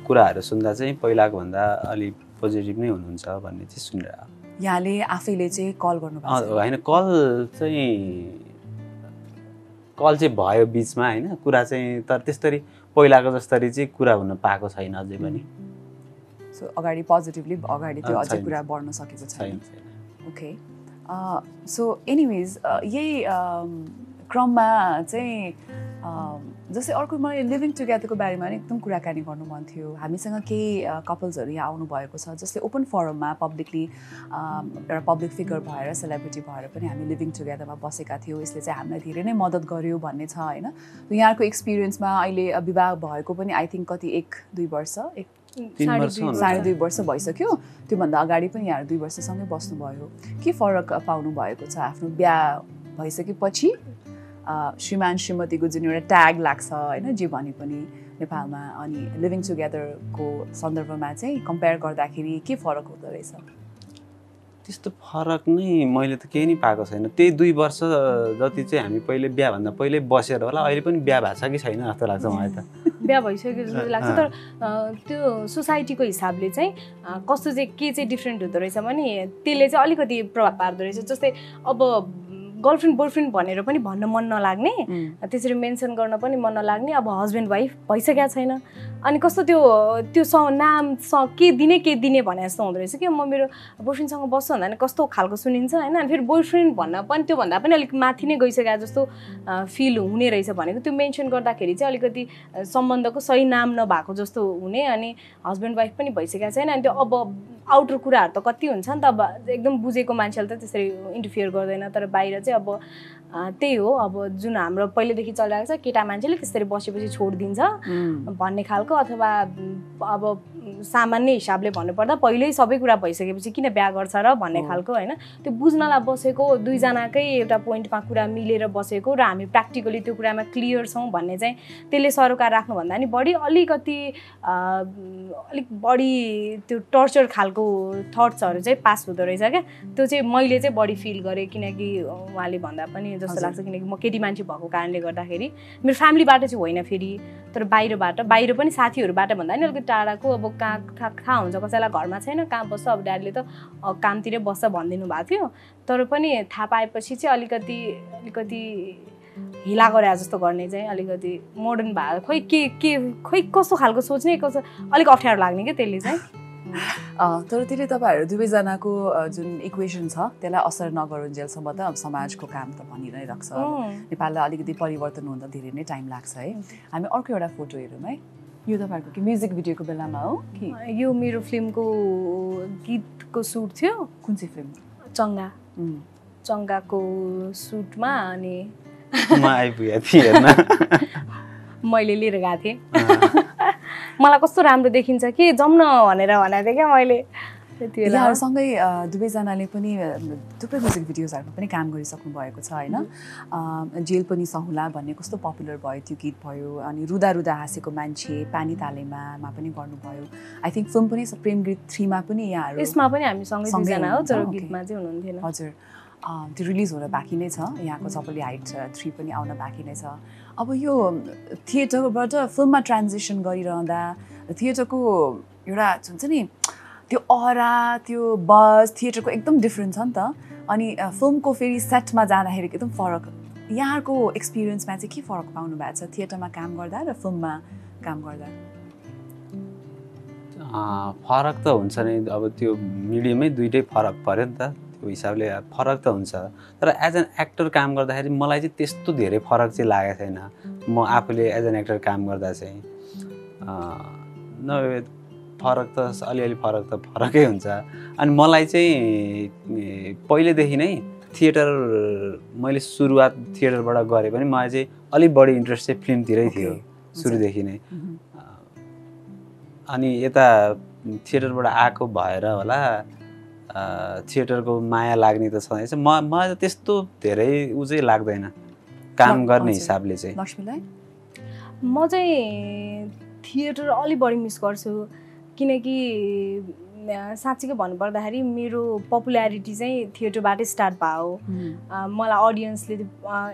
कुराहरू सुन्दा चाहिँ पहिलाको भन्दा अलि पोजिटिभ नै हुनुहुन्छ भन्ने चाहिँ सुनिरहेको यहाँले आफैले चाहिँ कल गर्नुभएको होइन कल चाहिँ भयो बिचमा होइन कुरा चाहिँ तर त्यस्तरी पहिलाको जस्तरी चाहिँ कुरा हुन पाएको छैन अझै पनि सो अगाडि पोजिटिभली अगाडि त्यो अझै कुरा बढ्न सकेको छैन ओके सो एनिवेज यही क्रममा चाहिँ जस्तै अर्को मलाई लिभिङ टुगेदरको बारेमा नि एकदम कुराकानी गर्नु मन थियो हामीसँग केही कपल्सहरू यहाँ आउनु भएको छ जसले ओपन फोरममा पब्लिकली एउटा पब्लिक फिगर भएर सेलिब्रिटी भएर पनि हामी लिभिङ टुगेदरमा बसेका थियौँ यसले चाहिँ हामीलाई धेरै नै मद्दत गर्यो भन्ने छ होइन यहाँको एक्सपिरियन्समा अहिले विवाह भएको पनि आई थिङ्क कति 1-2 वर्ष 3.5 वर्ष भइसक्यो त्योभन्दा अगाडि पनि यहाँ 2 वर्षसँगै बस्नुभयो के फरक पाउनु भएको छ आफ्नो बिहा भइसकेपछि श्रीमान श्रीमतीको जुन एउटा ट्याग लाग्छ होइन जे भने पनि नेपालमा अनि लिभिङ टुगेदरको सन्दर्भमा चाहिँ कम्पेयर गर्दाखेरि के फरक हुँदो रहेछ त्यस्तो फरक नै मैले त केही नै पाएको छैन त्यही 2 वर्ष जति चाहिँ हामी पहिले बिहाभन्दा पहिले बसेर होला अहिले पनि बिहा भएको छ कि छैन जस्तो लाग्छ मलाई त बिहा भइसक्यो जस्तो लाग्छ तर त्यो सोसाइटीको हिसाबले चाहिँ कस्तो चाहिँ के चाहिँ डिफ्रेन्ट हुँदो रहेछ भने त्यसले चाहिँ अलिकति प्रभाव पार्दो रहेछ जस्तै अब गर्लफ्रेन्ड बोयफ्रेन्ड भनेर पनि भन्न मन नलाग्ने त्यसरी मेन्सन गर्न पनि मन नलाग्ने अब हस्बेन्ड वाइफ भइसकेको छैन अनि कस्तो त्यो नाम के दिने भने जस्तो हुँदो रहेछ कि म मेरो बोयफ्रेन्डसँग बस्छु भन्दा नि कस्तो खालको सुनिन्छ होइन अनि फेरि बोयफ्रेन्ड भन्न पनि त्योभन्दा पनि अलिक माथि नै गइसकेको जस्तो फिल हुने रहेछ भनेको त्यो मेन्सन गर्दाखेरि चाहिँ अलिकति सम्बन्धको सही नाम नभएको जस्तो हुने अनि हस्बेन्ड वाइफ पनि भइसकेको छैन अनि त्यो अब आउटर कुराहरू त कति हुन्छ नि त अब एकदम बुझेको मान्छेले त त्यसरी इन्टरफियर गर्दैन तर बाहिर चाहिँ अब त्यही हो अब जुन हाम्रो पहिलेदेखि चलिरहेको छ केटा मान्छेले त्यसरी बसेपछि छोडिदिन्छ भन्ने खालको अथवा अब सामान्य हिसाबले भन्नुपर्दा पहिल्यै सबै कुरा भइसकेपछि किन बिहा गर्छ र भन्ने खालको होइन त्यो बुझ्नलाई बसेको दुईजनाकै एउटा पोइन्टमा कुरा मिलेर बसेको र हामी प्र्याक्टिकली त्यो कुरामा क्लियर छौँ भन्ने चाहिँ त्यसले सरोकार राख्नुभन्दा नि बढी अलिक बढी त्यो टर्चर खालको थट्सहरू चाहिँ पास हुँदो रहेछ क्या त्यो चाहिँ मैले चाहिँ बढी फिल गरेँ किनकि उहाँले भन्दा पनि जस्तो लाग्छ किनकि म केटी मान्छे भएको कारणले गर्दाखेरि मेरो फ्यामिलीबाट चाहिँ होइन फेरि तर बाहिर पनि साथीहरूबाट भन्दा नि अलिकति टाढाको अब कहाँ थाहा हुन्छ कसैलाई घरमा छैन कहाँ बस्छ अब ड्याडीले त कामतिरै बस्छ भनिदिनु भएको थियो तर पनि थाहा पाएपछि चाहिँ अलिकति हिला गरे जस्तो गर्ने चाहिँ अलिकति मोडर्न भए खोइ कस्तो खालको सोच्ने कस्तो अलिक अप्ठ्यारो लाग्ने क्या त्यसले चाहिँ तर त्यसले तपाईँहरू दुवैजनाको जुन इक्वेसन छ त्यसलाई असर नगरुन्जेलसम्म त अब समाजको काम त भनि नै राख्छ नेपाललाई अलिकति परिवर्तन हुँदा धेरै नै टाइम लाग्छ है हामी अर्को एउटा फोटो हेरौँ है यो तपाईँहरूको कि म्युजिक भिडियोको बेलामा हो कि यो मेरो फिल्मको गीतको सुट थियो कुन चाहिँ फिल्म चङ्गाको सुटमा अनि म आइपुगेको थिएँ हेर्न मैले लिएर गएको थिएँ मलाई कस्तो राम्रो देखिन्छ कि जाउँ न भनेर भनेको थिएँ क्या मैले यहाँहरूसँगै दुवैजनाले पनि थुप्रै म्युजिक भिडियोजहरूमा पनि काम गरिसक्नु भएको छ होइन जेल पनि सहुला भन्ने कस्तो पपुलर भयो त्यो गीत भयो अनि रुदा रुदा हाँसेको मान्छे पानी तालेमा पनि गर्नुभयो आई थिङ्क फिल्म पनि प्रेम गीत 3 मा पनि यहाँहरू यसमा पनि हामी सँगै दुईजना हो तर गीतमा चाहिँ हुनुहुन्थेन हजुर त्यो रिलिज हुन बाँकी नै छ यहाँको सबैले हाइट 3 पनि आउन बाँकी नै छ अब यो थिएटरबाट फिल्ममा ट्रान्जिसन गरिरहँदा थिएटरको एउटा हुन्छ नि त्यो अरा त्यो बज थिएटरको एकदम डिफ्रेन्ट छ नि त अनि फिल्मको फेरि सेटमा जाँदाखेरि एकदम फरक यहाँको एक्सपिरियन्समा चाहिँ के फरक पाउनु भएको छ थिएटरमा काम गर्दा र फिल्ममा काम गर्दा फरक त हुन्छ नि अब त्यो मिडियमै दुइटै फरक पर्यो नि त त्यो हिसाबले फरक त हुन्छ तर एज एन एक्टर काम गर्दाखेरि मलाई चाहिँ त्यस्तो धेरै फरक चाहिँ लागेको छैन म आफूले एज एन एक्टर काम गर्दा चाहिँ फरक त अलिअलि फरकै हुन्छ अनि मलाई चाहिँ पहिलेदेखि नै थिएटर मैले सुरुवात थिएटरबाट गरेँ पनि मलाई चाहिँ अलिक बढी इन्ट्रेस्ट चाहिँ फिल्मतिरै थियो सुरुदेखि नै अनि यता थिएटरबाट आएको भएर होला थिएटरको माया लाग्ने त छँदैछ। मलाई त्यस्तो धेरै उ चाहिँ लाग्दैन काम गर्ने हिसाबले चाहिँ। लक्ष्मीलाई म चाहिँ थिएटर अलि बढी मिस गर्छु किनकि साँच्चीकै भन्नुपर्दाखेरि मेरो पपुल्यारिटी चाहिँ थिएटरबाटै स्टार्ट भयो। मलाई अडियन्सले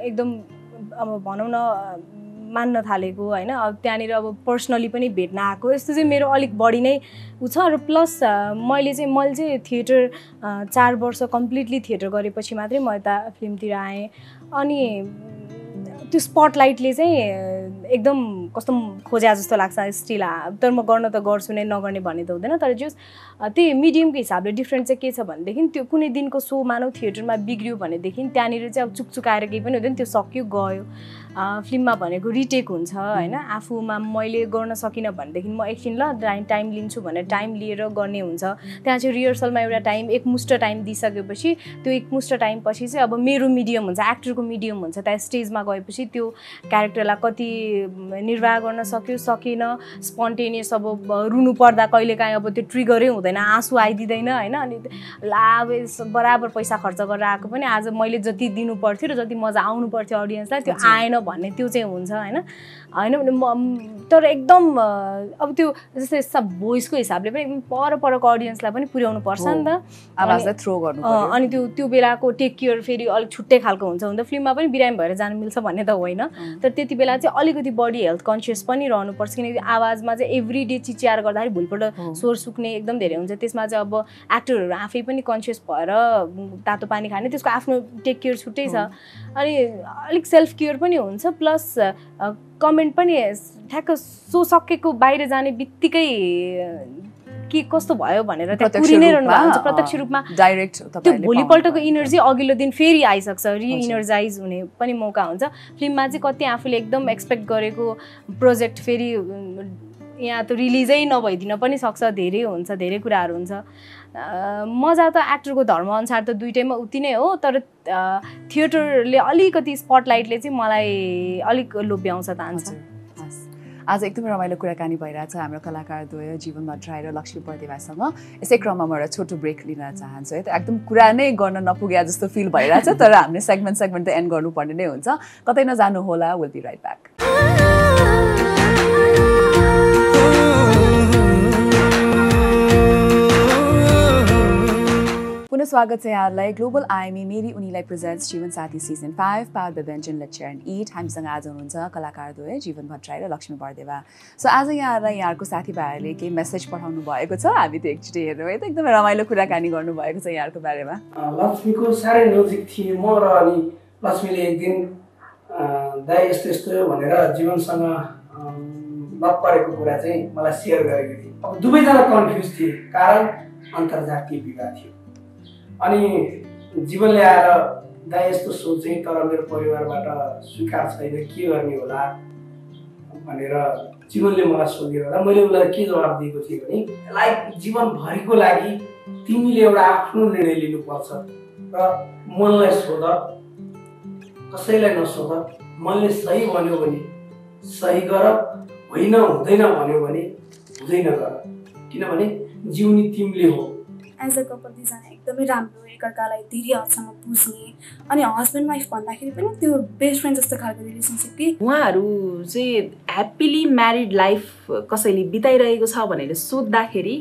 एकदम अब भनौँ न मान्न थालेको होइन। अब त्यहाँनिर अब पर्सनली पनि भेट्न आएको यस्तो चाहिँ मेरो अलिक बढी नै उ छ। र प्लस मैले चाहिँ थिएटर 4 वर्ष कम्प्लिटली थिएटर गरेपछि मात्रै म यता फिल्मतिर आएँ। अनि त्यो स्पटलाइटले चाहिँ एकदम कस्तो खोज्या जस्तो लाग्छ स्टिल। तर म गर्न त गर्छु नै, नगर्ने भन्ने त हुँदैन। तर जस त्यही मिडियमको हिसाबले डिफ्रेन्ट चाहिँ के छ भनेदेखि त्यो कुनै दिनको सो मानौ थिएटरमा बिग्रियो भनेदेखि त्यहाँनिर चाहिँ अब चुकचुकाएर केही पनि हुँदैन, त्यो सक्यो गयो। फिल्ममा भनेको रिटेक हुन्छ होइन। आफूमा मैले गर्न सकिनँ भनेदेखि म एकछिन ल टाइम लिन्छु भनेर टाइम लिएर गर्ने हुन्छ। त्यहाँ चाहिँ रिहर्सलमा एउटा टाइम एकमुष्ट टाइम दिइसकेपछि त्यो एकमुष्ट टाइम पछि चाहिँ अब मेरो मिडियम हुन्छ, एक्टरको मिडियम हुन्छ। त्यहाँ स्टेजमा गएपछि त्यो क्यारेक्टरलाई कति निर्वाह गर्न सक्यो सकेन, स्पन्टेनियस अब रुनु पर्दा कहिलेकाहीँ अब त्यो ट्रिगरै हुँदैन, आँसु आइदिँदैन होइन। अनि ला अब बराबर पैसा खर्च गरेर आएको पनि आज मैले जति दिनु पर्थ्यो र जति मजा आउनु पर्थ्यो अडियन्सलाई त्यो आएन भन्ने त्यो चाहिँ हुन्छ होइन। होइन तर एकदम अब त्यो जस्तै सब भोइसको हिसाबले पनि एकदम परको अडियन्सलाई पनि पुर्याउनु पर्छ नि त, आवाजलाई थ्रो गर्नु पर्यो। अनि त्यो बेलाको टेक केयर फेरि अलिक छुट्टै खालको हुन्छ। हुन त फिल्ममा पनि बिरामी भएर जानु मिल्छ भन्ने त होइन, तर त्यति बेला चाहिँ अलिकति बडी हेल्थ कन्सियस पनि रहनुपर्छ किनकि आवाजमा चाहिँ एभ्री डे चिच्याएर गर्दाखेरि भोलिपल्ट स्वर सुक्ने एकदम धेरै हुन्छ। त्यसमा चाहिँ अब एक्टरहरू आफै पनि कन्सियस भएर तातो पानी खाने त्यसको आफ्नो टेक केयर छुट्टै छ। अनि अलिक सेल्फ केयर पनि हुन्छ। प्लस कमेन्ट पनि ठ्याक्क सो सकेको बाहिर जाने बित्तिकै के कस्तो भयो भनेर त्यहाँ पुरी नै रहनु भएको हुन्छ प्रत्यक्ष रूपमा डाइरेक्ट। त्यो भोलिपल्टको इनर्जी अघिल्लो दिन फेरि आइसक्छ, रिइनर्जाइज हुने पनि मौका हुन्छ। फिल्ममा चाहिँ कति आफूले एकदम एक्सपेक्ट गरेको प्रोजेक्ट फेरि यहाँ त रिलिजै नभइदिन पनि सक्छ, धेरै हुन्छ, धेरै कुराहरू हुन्छ। मजा त एक्टरको धर्मअनुसार त दुइटैमा उति नै हो, तर थिएटरले अलिकति स्पटलाइटले चाहिँ मलाई अलिक लोभ्याउँछ तान्छ। आज एकदमै रमाइलो कुराकानी भइरहेछ हाम्रो कलाकारद्वय जीवन भट्टराई र लक्ष्मी बर्देवासँग। यसै क्रममा म एउटा छोटो ब्रेक लिन चाहन्छु है। एकदम कुरा नै गर्न नपुगे जस्तो फिल भइरहेछ, तर हामीले सेगमेन्ट त एन्ड गर्नुपर्ने नै हुन्छ। कतै नजानु होला, विल बी राइट ब्याक। पुनः स्वागत छ यहाँहरूलाई ग्लोबल आइएमई मेरी उनीलाई presents Jeevan Sathi season 5 power by बेन्जन लेक्चर एन्ड इट। हामीसँग आज हुनुहुन्छ कलाकारद्वय जीवन भट्टराई र लक्ष्मी बर्देवा। सो आज यहाँहरूलाई यहाँको साथीभाइहरूले केही मेसेज पठाउनु भएको छ, हामी त्यो एकचोटि हेर्नु है त। एकदमै रमाइलो कुराकानी गर्नुभएको छ यहाँको बारेमा। लक्ष्मीको साह्रै नजिक थिएँ म र अनि लक्ष्मीले एक दिन दाइ यस्तो यस्तो भनेर जीवनसँग नपरेको कुरा चाहिँ मलाई सेयर गरेको थिए। अब दुवैजना कन्फ्युज थिए, कारण अन्तर्जातीय विवाह थियो। अनि जीवनले आएर दाइ यस्तो सोचेँ तर मेरो परिवारबाट स्वीकार छैन, के गर्ने होला भनेर जीवनले मलाई सोधेर मैले उसलाई के जवाब दिएको थिएँ भने यसलाई जीवनभरिको लागि तिमीले एउटा आफ्नो निर्णय लिनुपर्छ र मनलाई सोध, कसैलाई नसोध। मनले सही भन्यो भने सही गर, होइन हुँदैन भन्यो भने हुँदैन गर, किनभने जिउनी तिमीले हो। एज अ कपल दुईजना एकदमै राम्रो, एकअर्कालाई धेरै हदसम्म बुझ्ने अनि हस्बेन्ड वाइफ भन्दाखेरि पनि त्यो बेस्ट फ्रेन्ड जस्तो खालको रिलेसनसिप कि उहाँहरू चाहिँ ह्याप्पिली म्यारिड लाइफ कसैले बिताइरहेको छ भनेर सोद्धाखेरि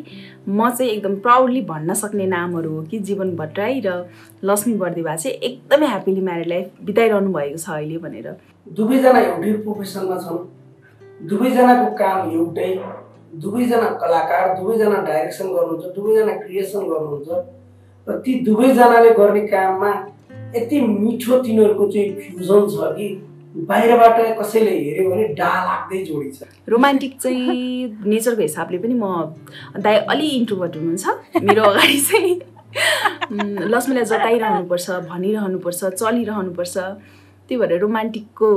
म चाहिँ एकदम प्राउडली भन्न सक्ने नामहरू हो कि जीवन भट्टराई र लक्ष्मी बर्देवा चाहिँ एकदमै ह्याप्पिली म्यारिड लाइफ बिताइरहनु भएको छ अहिले भनेर। दुवैजना एउटै प्रोफेसनमा छन्, दुवैजनाको काम एउटै, दुवैजना कलाकार, दुवैजना डाइरेक्सन गर्नुहुन्छ, दुवैजना क्रिएसन गर्नुहुन्छ र ती दुवैजनाले गर्ने काममा यति मिठो तिनीहरूको चाहिँ फ्युजन छ कि बाहिरबाट कसैले हेऱ्यो भने डाहा लाग्दै जोडी छ। रोमान्टिक चाहिँ नेचरको हिसाबले पनि म दाइ अलि इन्ट्रोभर्ट हुनुहुन्छ, मेरो अगाडि चाहिँ लक्ष्मीलाई जताइरहनुपर्छ, भनिरहनुपर्छ, चलिरहनुपर्छ, त्यही भएर रोमान्टिकको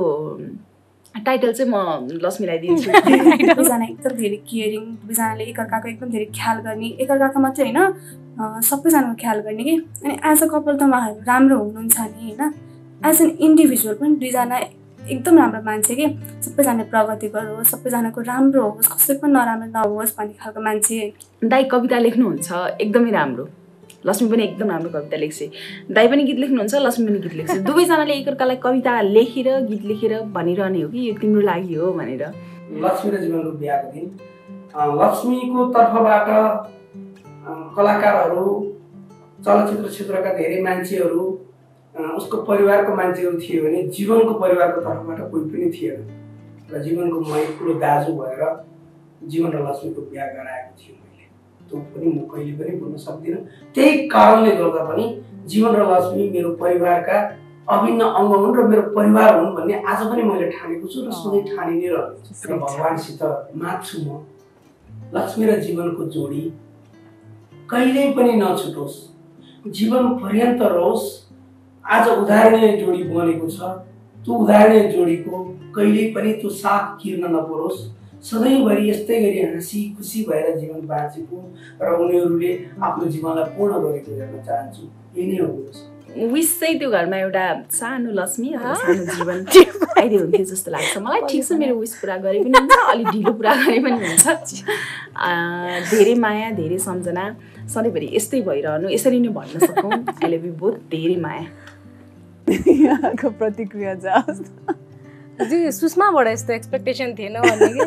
टाइटल चाहिँ म लक्ष्मीलाई दिन्छु। दुवैजना एकदम धेरै केयरिङ, दुवैजनाले एकअर्काको एकदम धेरै ख्याल गर्ने, एकअर्काको मात्रै होइन सबैजनाको ख्याल गर्ने कि। अनि एज अ कपल त उहाँहरू राम्रो हुनुहुन्छ नि होइन, एज एन इन्डिभिजुअल पनि दुईजना एकदम राम्रो मान्छे कि सबैजना प्रगति गरोस्, सबैजनाको राम्रो होस्, कसैको नराम्रो नहोस् भन्ने खालको मान्छे। दाइ कविता लेख्नुहुन्छ एकदमै राम्रो, लक्ष्मी पनि एकदम राम्रो कविता लेख्छ। दाइ पनि गीत लेख्नुहुन्छ, लक्ष्मी पनि गीत लेख्छ। दुवैजनाले एकअर्कालाई कविता लेखेर गीत लेखेर भनिरहने हो कि यो तिम्रो लागि हो भनेर। लक्ष्मी र जीवनको बिहाको दिन लक्ष्मीको तर्फबाट कलाकारहरू, चलचित्र क्षेत्रका धेरै मान्छेहरू, उसको परिवारको मान्छेहरू थियो भने जीवनको परिवारको तर्फबाट कोही पनि थिएन। र जीवनको मै ठुलो दाजु भएर जीवन र लक्ष्मीको बिहा गराएको थियो मैले। त्यो पनि म कहिले पनि भुल्न सक्दिनँ। त्यही कारणले गर्दा पनि जीवन र लक्ष्मी मेरो परिवारका अभिन्न अङ्ग हुन् र मेरो परिवार हुन् भन्ने आज पनि मैले ठानेको छु र सधैँ ठानि नै रहनेछु। र भगवानसित माग्छु म लक्ष्मी र जीवनको जोडी कहिल्यै पनि नछुटोस्, जीवन पर्यन्त रहोस्। आज उदाहरणीय जोडी बनेको छ, त्यो उदाहरणीय जोडीको कहिल्यै पनि त्यो साग किर्न नपरोस्। सधैँभरि यस्तै गरी हाँसी खुसी भएर जीवन बाँचेको र उनीहरूले आफ्नो जीवनलाई पूर्ण गरेको हेर्न चाहन्छु। यही नै हो विश चाहिँ त्यो घरमा एउटा सानो लक्ष्मी सानो जीवन आइदियो हुन्थ्यो जस्तो लाग्छ मलाई। ठिक छ, मेरो विश पुरा गरे पनि हुन्छ, अलिक ढिलो पुरा गरे पनि हुन्छ। धेरै माया, धेरै सम्झना, सधैँभरि यस्तै भइरहनु, यसरी नै भन्न सकौँ आई लभ यु बोथ। धेरै माया। यहाँको प्रतिक्रिया जाओस्। सुषमाबाट यस्तो एक्सपेक्टेसन थिएन भन्ने कि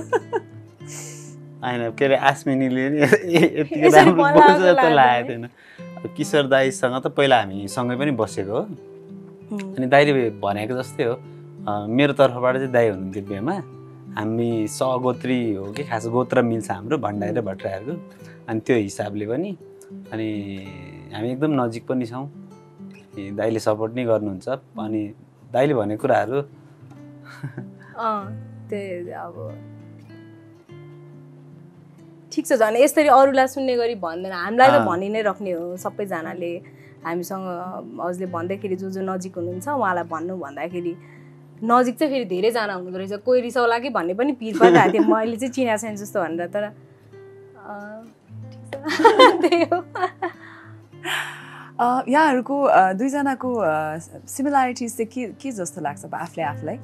होइन, के अरे आस्मिनीले नि यति राम्रो बोल्छ जस्तो लागेको थिएन। किशोर दाईसँग त पहिला हामी सँगै पनि बसेको हो, अनि दाइले भनेको जस्तै हो। मेरो तर्फबाट चाहिँ दाई हुनुहुन्थ्यो बिहेमा। हामी सगोत्री हो कि खास गोत्र मिल्छ हाम्रो भण्डारी र भट्टराईहरूको, अनि त्यो हिसाबले पनि अनि हामी एकदम नजिक पनि छौँ। दाइले सपोर्ट नै गर्नुहुन्छ। अनि दाइले भनेको कुराहरू त्यही अब ठिक छ। झन् यसरी अरूलाई सुन्ने गरी भन्दैन, हामीलाई त भनि नै राख्ने हो सबैजनाले। हामीसँग हजुरले भन्दाखेरि जो नजिक हुनुहुन्छ उहाँलाई भन्नु भन्दाखेरि नजिक चाहिँ फेरि धेरैजना हुँदो रहेछ। कोही रिसाउला कि भन्ने पनि पिर परिरहेको थियो, मैले चाहिँ चिनाएको छैन जस्तो भनेर। तर त्यही हो। यहाँहरूको दुईजनाको सिमिलरिटिज चाहिँ के जस्तो लाग्छ आफूलाई?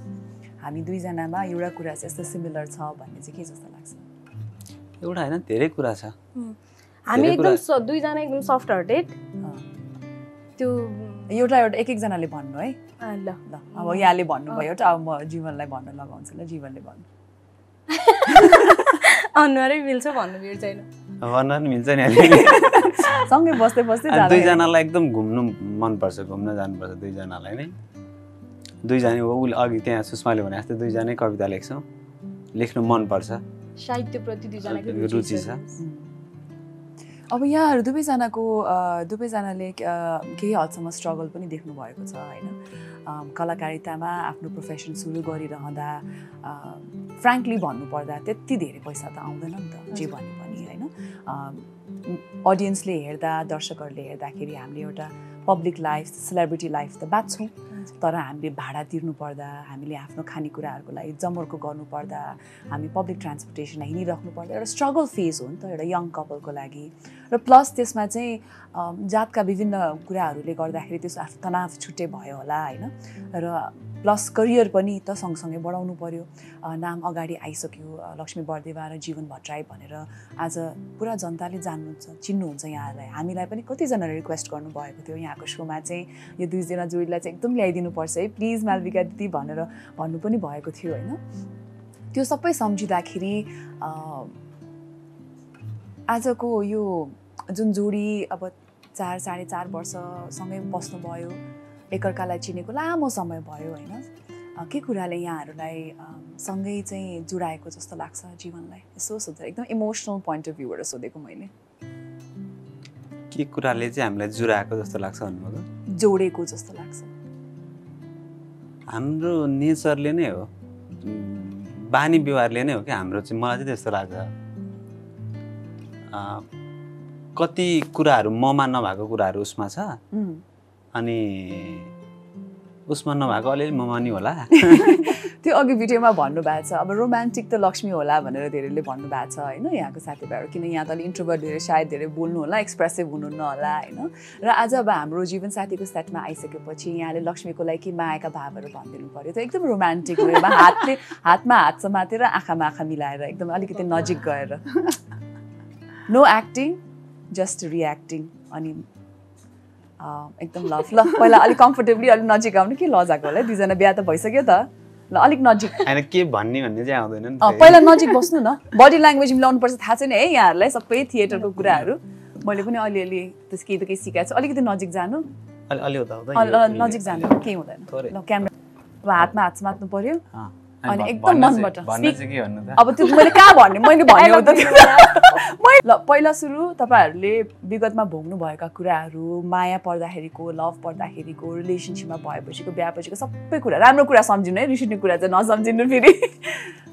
हामी दुईजनामा एउटा कुरा चाहिँ यस्तो सिमिलर छ भन्ने चाहिँ के जस्तो लाग्छ? एउटा होइन, धेरै कुरा छ। हामी एकदम दुईजना एकदम सफ्ट हार्टेड। त्यो एउटा एकजनाले भन्नु है। ल ल, अब यहाँले भन्नुभयो एउटा, अब म जीवनलाई भन्न लगाउँछु। ल जीवनले भन्नु। अनुहारै मिल्छ भन्नु भिड छैन। अनुहार मिल्छ नि। सँगै बस्दै दुईजनालाई एकदम घुम्नु मनपर्छ, घुम्न जानुपर्छ दुईजनालाई नै। दुईजना उसले अघि त्यहाँ सुषमाले भने जस्तै दुईजनै कविता लेख्छौँ, लेख्नु मनपर्छ, साहित्यप्रति दुईजनाको रुचि छ। अब यहाँहरू दुवैजनाले केही हदसम्म स्ट्रगल पनि देख्नु भएको छ होइन। कलाकारितामा आफ्नो प्रोफेसन सुरु गरिरहँदा फ्रेङ्कली भन्नुपर्दा त्यति धेरै पैसा त आउँदैन नि त, जे भने पनि होइन। अडियन्सले हेर्दा, दर्शकहरूले हेर्दाखेरि हामीले एउटा पब्लिक लाइफ, सेलिब्रिटी लाइफ त बाँच्छौँ, तर हामीले भाडा तिर्नु पर्दा, हामीले आफ्नो खानेकुराहरूको लागि जमर्को गर्नुपर्दा, हामी पब्लिक ट्रान्सपोर्टेसनमा हिँडिराख्नु पर्दा एउटा स्ट्रगल फेज हो नि त एउटा यङ कपलको लागि। र प्लस त्यसमा चाहिँ जातका विभिन्न कुराहरूले गर्दाखेरि त्यसको आफ्नो तनाव छुट्टै भयो होला होइन। र प्लस करियर पनि त सँगसँगै बढाउनु पर्यो। नाम अगाडि आइसक्यो लक्ष्मी बर्देवा र जीवन भट्टराई भनेर आज पुरा जनताले जान्नुहुन्छ, चिन्नुहुन्छ यहाँहरूलाई। हामीलाई पनि कतिजनाले रिक्वेस्ट गर्नुभएको थियो यहाँको सोमा चाहिँ यो दुईजना जोडीलाई चाहिँ एकदम ल्याइदिनुपर्छ है प्लिज मालविका दिदी भनेर भन्नु पनि भएको थियो होइन। त्यो सबै सम्झिँदाखेरि आजको यो जुन जोडी अब 4-4.5 वर्षसँगै बस्नुभयो, एकअर्कालाई चिनेको लामो समय भयो होइन। के कुराले यहाँहरूलाई सँगै चाहिँ जुडाएको जस्तो लाग्छ जीवनलाई? यसो सोध्दा एकदम इमोसनल पोइन्ट अफ भ्यूबाट सोधेको मैले। के कुराले चाहिँ हामीलाई जुडाएको जस्तो लाग्छ भन्नुभयो? जोडेको जस्तो लाग्छ। हाम्रो नेचरले नै हो, बानी व्यवहारले नै हो कि हाम्रो चाहिँ, मलाई चाहिँ त्यस्तो लाग्छ। कति कुराहरू ममा नभएको कुराहरू उसमा छ, अनि उसमा नभएको अलिअलि ममा नि होला। त्यो अघि भिडियोमा भन्नुभएको छ अब रोमान्टिक त लक्ष्मी होला भनेर धेरैले भन्नुभएको छ होइन यहाँको साथीभाइहरू, किन यहाँ त अलि इन्ट्रोभर्ट धेरै सायद धेरै बोल्नु होला, एक्सप्रेसिभ हुनुहुन्न होला होइन। र आज अब हाम्रो जीवन साथीको सेटमा आइसकेपछि यहाँले लक्ष्मीको लागि मायाका भावहरू भनिदिनु पर्यो। त्यो एकदम रोमान्टिक वेमा हातमा हात समातेर आँखामा आँखा मिलाएर एकदम अलिकति नजिक गएर नो एक्टिङ जस्ट रियाक्टिङ अनि एकदम लभ ल पहिला अलिक कम्फर्टेबली अलिक नजिक आउनु के लजाको होला दुईजना बिहा त भइसक्यो त ल अलिक नजिक हैन के भन्ने भन्ने चाहिँ आउँदैन नि पहिला नजिक बस्नु न बडी ल्याङ्ग्वेज मिलाउनु पर्छ थाहा छैन है यहाँहरूलाई सबै थिएटरको कुराहरू मैले पनि अलिअलि त्यस केही त केही सिकाएको छु अलिकति नजिक जानु अलि उता नजिक जानु केही हुँदैन ल क्यामेरा अब हातमा हात समात्नु पर्यो अनि एकदम मनबाट अब त्यो मैले कहाँ भन्ने मैले भन्ने हो त ल पहिला सुरु तपाईहरुले विगतमा भोग्नु भएका कुराहरू माया पर्दाखेरिको लभ पर्दाखेरिको रिलेसनशिपमा भएपछिको बिहापछिको सबै कुरा राम्रो कुरा सम्झिनु है रिसिने कुरा चाहिँ नसम्झिनु फेरि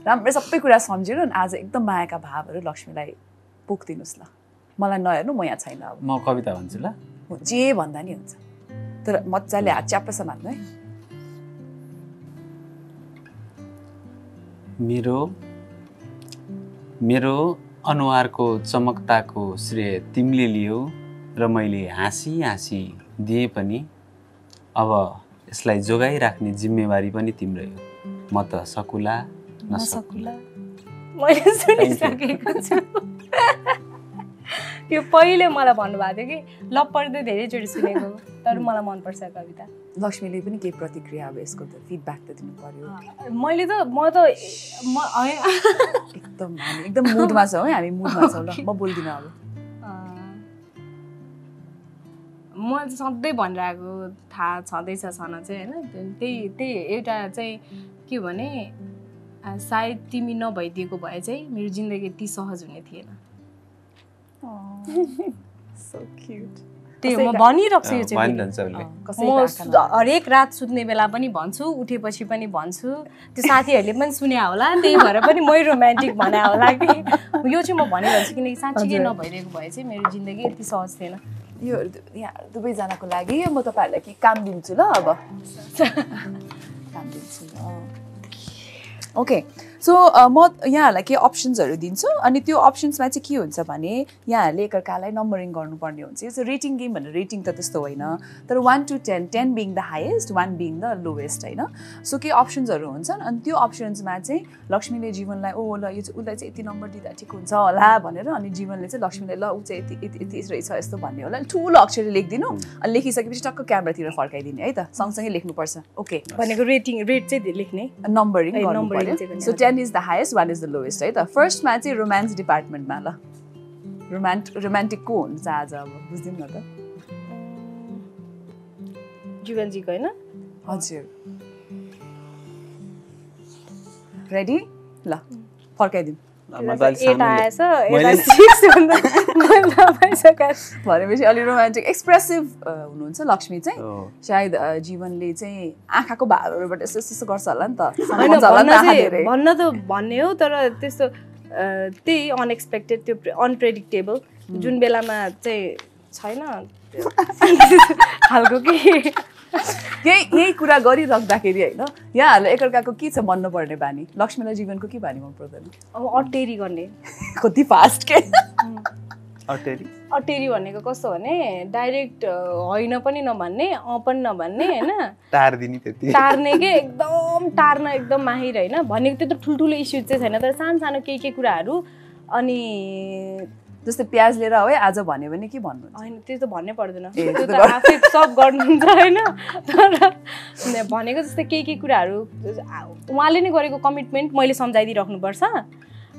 राम्रो सबै कुरा सम्झिनु आज एकदम मायाका भावहरू लक्ष्मीलाई पोख्दिनुस् ल मलाई नहेर्नु म यहाँ छैन अब म कविता भन्छु ल जे भन्दा नि हुन्छ तर मज्जाले हात च्याप्प समात्नु है मेरो अनुहारको चमकताको श्रेय तिमीले लियौ र मैले हाँसी हाँसी दिए पनि अब यसलाई जोगाइराख्ने जिम्मेवारी पनि तिम्रै हो म त सकुला नसकुला मैले सुनिसकेको छु त्यो पहिले मलाई भन्नुभएको थियो कि लभ पर्दै धेरैचोटि सुनेको तर मलाई मनपर्छ कविता लक्ष्मीले पनि केही प्रतिक्रिया अब यसको त फिडब्याक त दिनु पर्यो मैले त एकदम मुडमा छौँ है हामी मुडमा छौँ ल म बोल्दिनँ अब म चाहिँ सधैँ भनिरहेको थाहा छँदैछ सन चाहिँ होइन त्यही एउटा चाहिँ के भने सायद तिमी नभइदिएको भए चाहिँ मेरो जिन्दगी यति सहज हुने थिएन so cute त्यही म भनिरहेको छु यो चाहिँ म हरेक रात सुत्ने बेला पनि भन्छु उठेपछि पनि भन्छु त्यो साथीहरूले पनि सुने होला त्यही भएर पनि मै रोमान्टिक भने होला कि यो चाहिँ म भनिरहन्छु किनकि साँच्चीकै नभइरहेको भए चाहिँ मेरो जिन्दगी यति सहज थिएन यो यहाँ दुवैजनाको लागि म तपाईँहरूलाई के काम दिन्छु ल अब काम दिन्छु ओके सो म यहाँहरूलाई केही अप्सन्सहरू दिन्छु अनि त्यो अप्सन्समा चाहिँ के हुन्छ भने यहाँहरूले एकअर्कालाई नम्बरिङ गर्नुपर्ने हुन्छ यो चाहिँ रेटिङ गेम भनेर रेटिङ त त्यस्तो होइन तर 1 to 10 10 being the highest 1 being the lowest होइन सो केही अप्सन्सहरू हुन्छन् अनि त्यो अप्सन्समा चाहिँ लक्ष्मीले जीवनलाई ओ ल यो चाहिँ उसलाई चाहिँ यति नम्बर दिँदा ठिक हुन्छ होला भनेर अनि जीवनले चाहिँ लक्ष्मीलाई ल ऊ चाहिँ यति रहेछ यस्तो भन्ने होला अनि ठुलो अक्षरले लेखिदिनु अनि लेखिसकेपछि टक्क क्यामेरातिर फर्काइदिने है त सँगसँगै लेख्नुपर्छ ओके भनेको रेट चाहिँ लेख्ने नम्बरिङ गर्नुपर्यो so 10 is the highest 1 is the lowest है त फर्स्टमा चाहिँ रोमान्स डिपार्टमेन्टमा ल रोमान्टिक को हुन्छ आज अब बुझ्दिनु न त जीवनजीको हैन हजुर रेडी ल फर्काइदिनु भनेपछि अलि रोमान्टिक एक्सप्रेसिभ हुनुहुन्छ लक्ष्मी चाहिँ सायद जीवनले चाहिँ आँखाको भावहरूबाट यस्तो यस्तो गर्छ होला नि त भन्न त भन्ने हो तर त्यस्तो त्यही अनएक्सपेक्टेड त्यो अनप्रेडिक्टेबल जुन बेलामा चाहिँ छैन खालको के यही कुरा गरिराख्दाखेरि होइन यहाँहरूले एकअर्काको के छ भन्नुपर्ने बानी लक्ष्मीलाई जीवनको के बानी मन पर्दैन अब अटेरी गर्ने कति फास्ट के अटेरी भनेको कस्तो भने डाइरेक्ट होइन पनि नभन्ने पनि नभन्ने होइन टार्दिने त्यति टार्ने के एकदम टार्न एकदम माहिर होइन भनेको त्यो त ठुल्ठुलो इस्यु चाहिँ छैन तर सानो के कुराहरू अनि जस्तै प्याज लिएर हो है आज भन्यो भने के भन्नु होइन त्यो त भन्नै पर्दैन त्यो त आफै सब गर्नुहुन्छ होइन तर भनेको जस्तै के कुराहरू उहाँले नै गरेको कमिटमेन्ट मैले सम्झाइदिइराख्नुपर्छ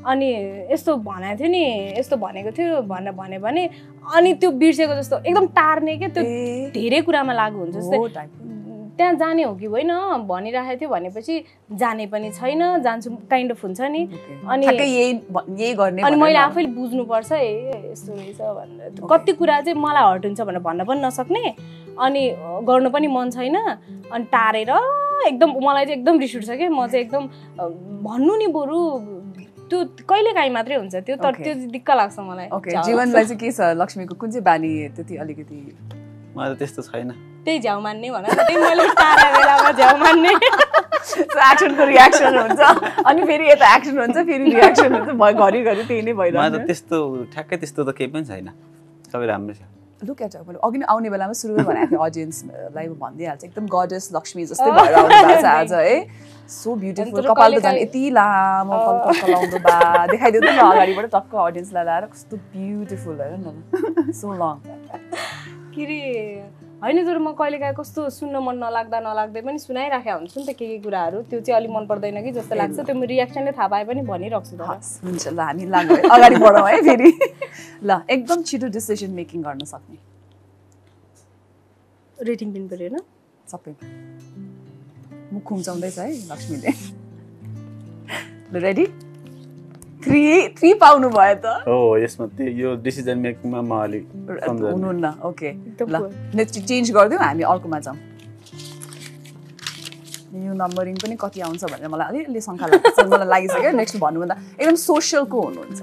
अनि यस्तो भनेको थियो नि यस्तो भनेको थियो भन्यो भने अनि त्यो बिर्सेको जस्तो एकदम टार्ने के त्यो धेरै कुरामा लागु हुन्छ जस्तै त्यहाँ जाने हो कि होइन भनिराखेको थियो भनेपछि जाने पनि छैन जान्छु काइन्ड अफ हुन्छ नि अनि अनि मैले आफैले बुझ्नुपर्छ यस्तो रहेछ भनेर कति कुरा चाहिँ मलाई हर्ट हुन्छ भनेर भन्न पनि नसक्ने अनि गर्नु पनि मन छैन अनि टारेर एकदम मलाई चाहिँ एकदम रिस उठ्छ कि म चाहिँ एकदम भन्नु नि बरु त्यो कहिलेकाहीँ मात्रै हुन्छ त्यो तर त्यो दिक्क लाग्छ मलाई ओके जीवनलाई चाहिँ के छ लक्ष्मीको कुन चाहिँ बानी त्यति अलिकति मलाई त त्यस्तो छैन त्यही झ्याउ मान्ने भन न त्यही मैले टाढा बेलामा झ्याउ मान्ने एक्सनको रियाक्सन हुन्छ अनि फेरि यता एक्सन हुन्छ फेरि रियाक्सन हुन्छ घरिघरि त्यही नै भइरहेको मलाई त त्यस्तो ठ्याक्कै त्यस्तो त केही पनि छैन सबै राम्रो छ लुक एट मैले अघि नै आउने बेलामा सुरुमै भनेको थिएँ अडियन्सलाई भनिदिइहाल्छ एकदम गडेस लक्ष्मी जस्तै भएर आउनु भएको छ आज है सो ब्युटिफुल कपाल त झन् यति लामो कपाल लाउँदो बा देखाइदियो त ल अगाडिबाट टक्क अडियन्सलाई लाएर कस्तो ब्युटिफुल हेर न सो लङ के अरे होइन तर म कहिलेकाहीँ कस्तो सुन्न मन नलाग्दै पनि सुनाइराखेको हुन्छु नि त के कुराहरू त्यो चाहिँ अलिक मन पर्दैन कि जस्तो लाग्छ त्यो म रियाक्सनले थाहा पाए पनि भनिराख्छु त हुन्छ ल हामी लाग्यो अगाडि बढौँ है फेरि ल एकदम छिटो डिसिजन मेकिङ गर्न सक्ने रेटिङ दिनु पऱ्यो होइन सबैमा मुख खुम्चाउँदैछ है लक्ष्मीले ल रेडी 3 पाउनु भयो त हो यसमा यो डिसिजन मेकिङमा म अलि हुनुहुन्न ओके ल नेक्स्ट चेन्ज गरिदिउँ हामी अर्कोमा जाउँ यो नम्बरिङ पनि कति आउँछ भनेर मलाई अलिअलि शङ्का लाग्छ मलाई लागिसक्यो नेक्स्ट भन्नुभन्दा एकदम सोसियलको हुनुहुन्छ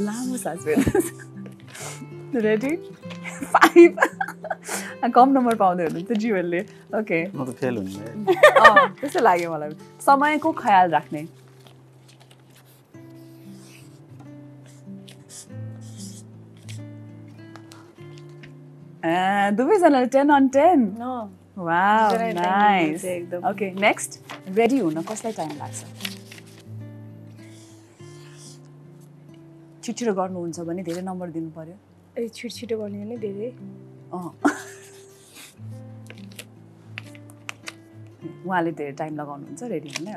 लामो सास फेर्नु रेडी 5 कम नम्बर पाउँदै हुनुहुन्छ जीवनले ओके म त फेल हुने त्यस्तो लाग्यो मलाई समयको ख्याल राख्ने दुवैजनाले 10 on 10 wow nice okay next ready हुन कसलाई टाइम लाग्छ छिटो गर्नुहुन्छ भने धेरै नम्बर दिनु पर्यो ए छिटो गर्ने भने धेरै उहाँले धेरै टाइम लगाउनुहुन्छ रेडी हुन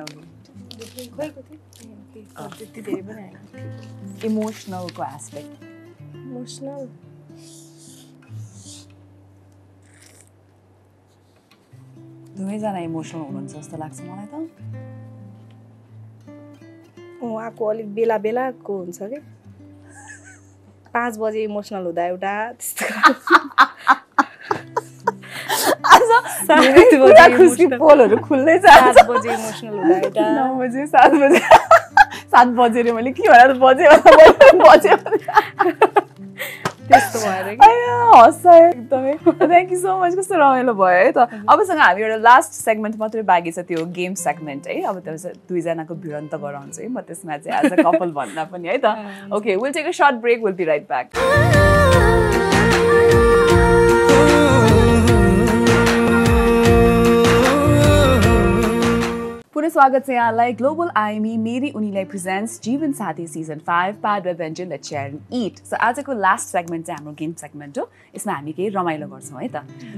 इमोसनलको एस्पेक्ट इमोसनल दुवैजना इमोसनल हुनुहुन्छ जस्तो लाग्छ मलाई त उहाँको अलिक बेला बेलाको हुन्छ कि 5 बजे इमोसनल हुँदा एउटा पोलहरू खुल्दै छ 7 बजे इमोसनल हुँदा एउटा 9 बजे 7 बजे 7 बजे रे मैले के भनेर बजे त्यस्तो भएर कि हँसायो एकदमै थ्याङ्क यू सो मच कस्तो रमाइलो भयो है त अबसँग हामी एउटा लास्ट सेगमेन्ट मात्रै बाँकी छ त्यो गेम सेगमेन्ट है अब त्यो दुईजनाको भिडन्त गराउँछु है म त्यसमा चाहिँ एज अ कपल भन्दा पनि है त okay will take a short break will be right back पुनः स्वागत छ यहाँलाई ग्लोबल आइएमई मेरी उनीलाई presents Jeevan Sathi season 5 part by व्यञ्जन let's share and it so आजको लास्ट सेगमेन्ट चाहिँ हाम्रो गेम सेगमेन्ट हो यसमा हामी केही रमाइलो गर्छौँ है त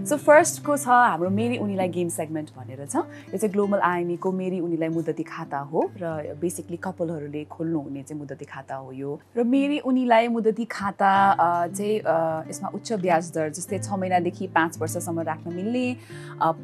सो फर्स्टको छ हाम्रो मेरी उनीलाई गेम सेगमेन्ट भनेर छ यो चाहिँ ग्लोबल आइएमईको मेरी उनीलाई मुद्दती खाता हो र बेसिकली कपलहरूले खोल्नु हुने चाहिँ मुद्दती खाता हो यो र मेरी उनीलाई मुद्दती खाता चाहिँ यसमा उच्च ब्याज दर जस्तै 6 महिनादेखि 5 वर्षसम्म राख्न मिल्ने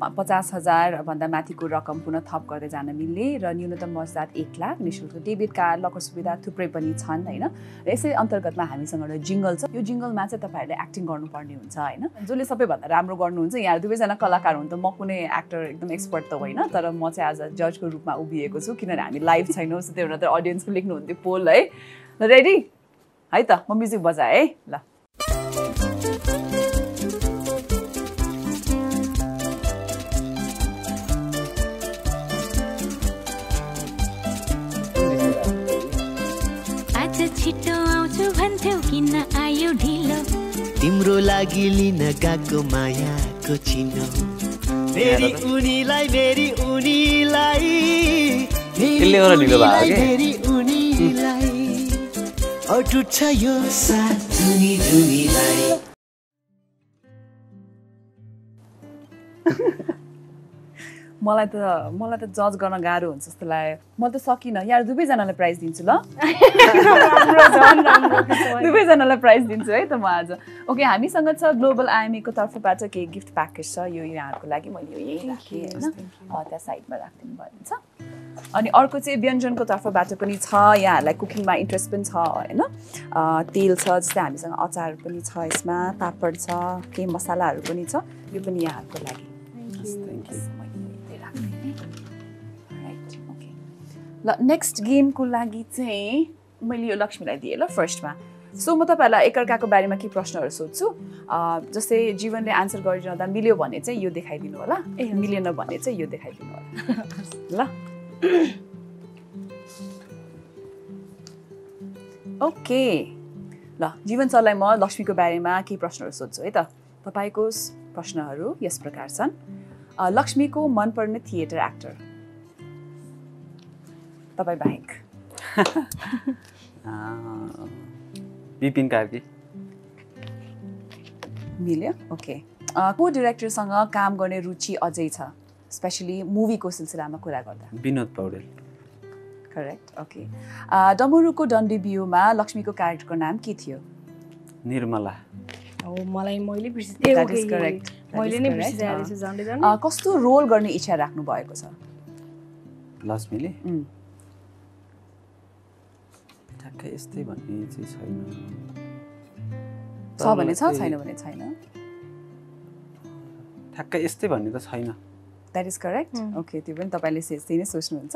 50,000 भन्दा माथिको रकम पुनः थप गर्दै जान मिल्ने र न्यूनतम मजदात 1 लाख निःशुल्क डेबिट कार्ड लकर सुविधा थुप्रै पनि छन् हैन र यसै अन्तर्गतमा हामीसँग एउटा जिङ्गल छ यो जिङ्गलमा चाहिँ तपाईहरुले एक्टिङ गर्नुपर्ने हुन्छ हैन जसले सबैभन्दा राम्रो गर्नुहुन्छ यहाँ दुवैजना कलाकार हुन् त म कुनै एक्टर एकदम एक्सपर्ट त होइन तर म चाहिँ आज जजको रूपमा उभिएको छु किनभने हामी लाइभ छैनौँ सो त्यो भएर त अडियन्सको लेख्नु हुन्थ्यो पोल है ल रेडी है त म म्युजिक बजाए है ल छिटो आउँछु भन्थ्यौ किन आयो ढिलो तिम्रो लागि लिन गएको मायाको चिनो मेरी उनीलाई अटुट छ यो साथ दुनीलाई मलाई त जज गर्न गाह्रो हुन्छ जस्तो लाग्यो म त सकिनँ यार दुवैजनालाई प्राइज दिन्छु ल दुवैजनालाई प्राइज दिन्छु है त म आज ओके हामीसँग छ ग्लोबल आइएमईको तर्फबाट केही गिफ्ट प्याकेज छ यो यहाँहरूको लागि मैले यही राखेँ होइन त्यहाँ साइडमा राखिदिनु भयो हुन्छ अनि अर्को चाहिँ व्यञ्जनको तर्फबाट पनि छ यहाँहरूलाई कुकिङमा इन्ट्रेस्ट पनि छ होइन तेल छ जस्तै हामीसँग अचार पनि छ यसमा पापड छ केही मसलाहरू पनि छ यो पनि यहाँहरूको लागि ल नेक्स्ट गेमको लागि चाहिँ मैले यो लक्ष्मीलाई दिएँ ल फर्स्टमा सो म तपाईँहरूलाई एकअर्काको बारेमा के प्रश्नहरू सोध्छु जस्तै जीवनले आन्सर गरिरहँदा मिल्यो भने चाहिँ यो देखाइदिनु होला मिलेन भने चाहिँ यो देखाइदिनु होला ल ओके ल जीवन सरलाई म लक्ष्मीको बारेमा केही प्रश्नहरू सोध्छु है त तपाईँको प्रश्नहरू यस प्रकार छन् लक्ष्मीको मनपर्ने थिएटर एक्टर तपाईँ बाहेक विपिन कार्की मिल्यो ओके को डिरेक्टरसँग काम गर्ने रुचि अझै छ स्पेसली मुभीको सिलसिलामा कुरा गर्दा विनोद पौडेल करेक्ट ओके डमरुको डन्डी बियोमा लक्ष्मीको क्यारेक्टरको नाम के थियो निर्मला मैले बिर्सिरहेको कस्तो रोल गर्ने इच्छा राख्नु भएको छ लक्ष्मीले ठ्याक्कै यस्तै भन्ने चाहिँ छैन छ भने छ छैन भने छैन ठ्याक्कै यस्तै भन्ने त छैन द्याट इज करेक्ट ओके त्यो पनि तपाईँले त्यही नै सोच्नुहुन्छ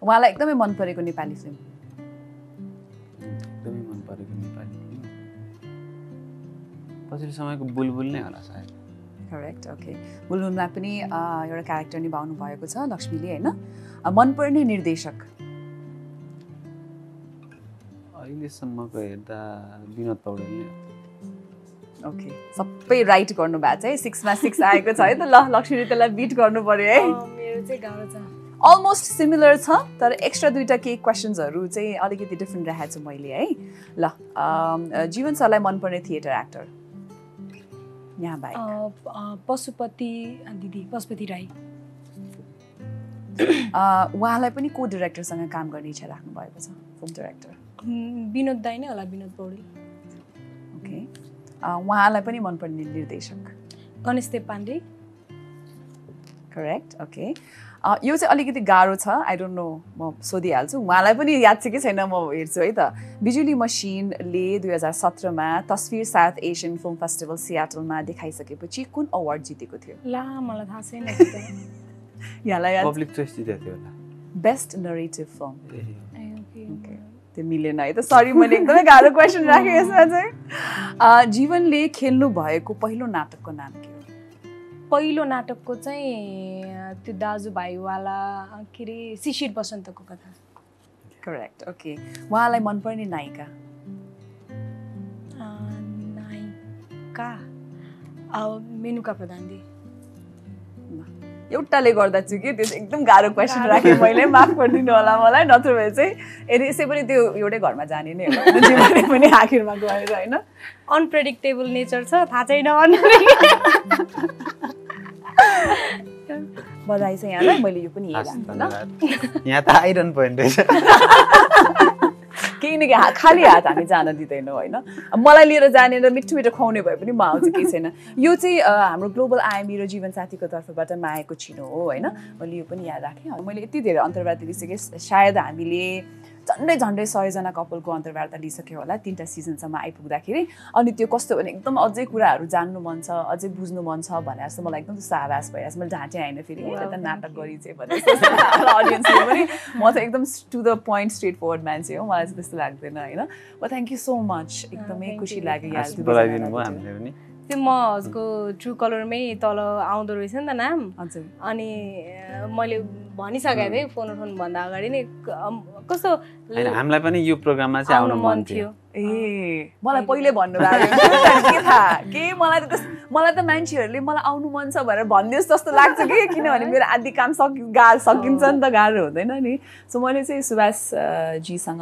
उहाँलाई एकदमै मन परेको नेपाली फिल्म एकदमै मन परेको नेपाली पछिल्लो समयको बुलबुल नै होला सायद करेक्ट ओके बुलबुलमा पनि एउटा क्यारेक्टर निभाउनु भएको छ लक्ष्मीले होइन मनपर्ने निर्देशक अहिलेसम्मको हेर्दा विनोद पौडेल नै ओके सबै राइट गर्नु भएको छ है 6 मा 6 आएको छ है त ल लक्ष्मीले त्यसलाई बिट गर्नु पर्यो है मेरो चाहिँ गाह्रो छ अलमोस्ट सिमिलर छ तर एक्स्ट्रा दुईटा केही क्वेसन्सहरू चाहिँ अलिकति डिफ्रेन्ट राखेको छु मैले है ल जीवन सरलाई मनपर्ने थिएटर एक्टर यहाँ बाहेक पशुपति राई उहाँलाई पनि को डिरेक्टरसँग काम गर्ने इच्छा राख्नु भएको छ फिल्म डिरेक्टर विनोद दाई नै होला विनोद पौडेल ओके उहाँलाई पनि मनपर्ने निर्देशक गणेश देव पाण्डे करेक्ट ओके यो चाहिँ अलिकति गाह्रो छ आई डोन्ट नो म सोधिहाल्छु उहाँलाई पनि याद छ कि छैन म हेर्छु है त बिजुली मसिनले 2017 मा तस्विर साउथ एसियन फिल्म फेस्टिभल सियाटलमा देखाइसकेपछि कुन अवार्ड जितेको थियो ला मलाई थाहा छैन यहाँलाई पब्लिक चोइस जितेको थियो होला बेस्ट नरेटिभ फिल्म ओके त्यो मिलेन है त सरी मैले एकदमै गाह्रो क्वेसन राखेँ यसमा चाहिँ जीवनले खेल्नु भएको पहिलो नाटकको नाम के हो पहिलो नाटकको चाहिँ त्यो दाजुभाइवाला के अरे शिशिर बसन्तको कथा करेक्ट ओके उहाँलाई मनपर्ने नायिका मेनुका प्रधानजी एउटाले गर्दा चाहिँ के त्यो एकदम गाह्रो क्वेसन राखेँ मैले माफ गरिदिनु होला मलाई नत्र भए चाहिँ यसै पनि त्यो एउटै घरमा जाने नै हो जीवनले पनि आखिरमा गएर होइन अनप्रेडिक्टेबल नेचर छ थाहा छैन बधाई छ यहाँलाई मैले यो पनि हेरेँ यहाँ त आइरहनु पर्ने रहेछ केही न केही खाली हात हामी जान दिँदैनौँ होइन मलाई लिएर जाने र मिठो मिठो खुवाउने भए पनि म आउँछु केही छैन यो चाहिँ हाम्रो ग्लोबल आइएमई र जीवन साथीको तर्फबाट मागेको चिनो हो होइन मैले यो पनि याद राखेँ मैले यति धेरै अन्तर्वार्ता लिइसकेँ सायद हामीले झन्डै 100 जना कपलको अन्तर्वार्ता लिइसक्यो होला 3टा सिजनसम्म आइपुग्दाखेरि अनि त्यो कस्तो भने एकदम अझै कुराहरू जान्नु मन छ अझै बुझ्नु मन छ भने जस्तो मलाई एकदम त्यस्तो आभास भइरहेको मैले ढाँचे आएन फेरि एउटा नाटक गरी चाहिँ भने अडियन्सले पनि म चाहिँ एकदम to the point straight forward मान्छे हो मलाई चाहिँ त्यस्तो लाग्दैन होइन थ्याङ्क यू सो मच एकदमै खुसी लाग्यो यार त्यो म हजुरको ट्रु कलरमै तल आउँदो रहेछ नि त नाम हजुर अनि मैले भनिसकेको थिएँ फोन भन्दा अगाडि नै कस्तो हामीलाई पनि यो प्रोग्राममा चाहिँ आउनु मन थियो ए मलाई पहिले भन्नुभएको के थाहा के मलाई त मान्छेहरूले मलाई आउनु मन छ भनेर भनिदियोस् जस्तो लाग्छ कि किनभने मेरो आदि काम सकिन्छ नि त गाह्रो हुँदैन नि सो मैले चाहिँ सुभाष जीसँग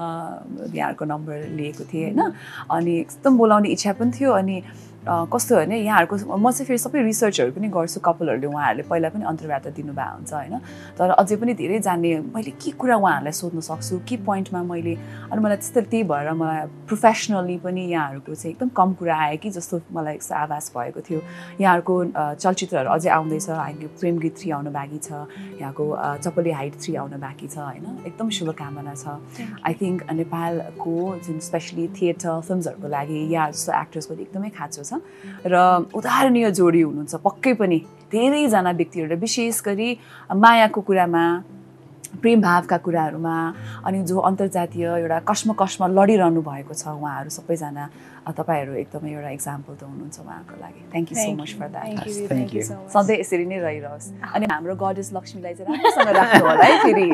यहाँहरूको नम्बर लिएको थिएँ होइन अनि एकदम बोलाउने इच्छा पनि थियो अनि कस्तो भने यहाँहरूको म चाहिँ फेरि सबै रिसर्चहरू पनि गर्छु कपलहरूले उहाँहरूले पहिला पनि अन्तर्वार्ता दिनुभएको हुन्छ होइन तर अझै पनि धेरै जान्ने मैले के कुरा उहाँहरूलाई सोध्न सक्छु के पोइन्टमा मैले अनि मलाई त्यही भएर मलाई प्रोफेसनली पनि यहाँहरूको चाहिँ एकदम कम कुरा आयो कि जस्तो मलाई आभास भएको थियो यहाँहरूको चलचित्रहरू अझै आउँदैछ अहिले प्रेमगीत 3 आउन बाँकी छ यहाँको चपली हाइट 3 आउन बाँकी छ होइन एकदम शुभकामना छ आई थिङ्क नेपालको जुन स्पेसली थिएटर फिल्महरूको लागि यहाँ जस्तो एक्टर्सको एकदमै खाँचो छ र उदाहरणीय जोडी हुनुहुन्छ पक्कै पनि धेरैजना व्यक्तिहरूले विशेष गरी मायाको कुरामा प्रेम भावका कुराहरूमा अनि जो अन्तर्जातीय एउटा कस्मकसमा लडिरहनु भएको छ उहाँहरू सबैजना तपाईँहरू एकदमै एउटा इक्जाम्पल त हुनुहुन्छ उहाँको लागि thank you so much for that सधैँ यसरी नै रहिरहोस् अनि हाम्रो गडेस लक्ष्मीलाई चाहिँ राम्रोसँग राख्नु होला है फेरि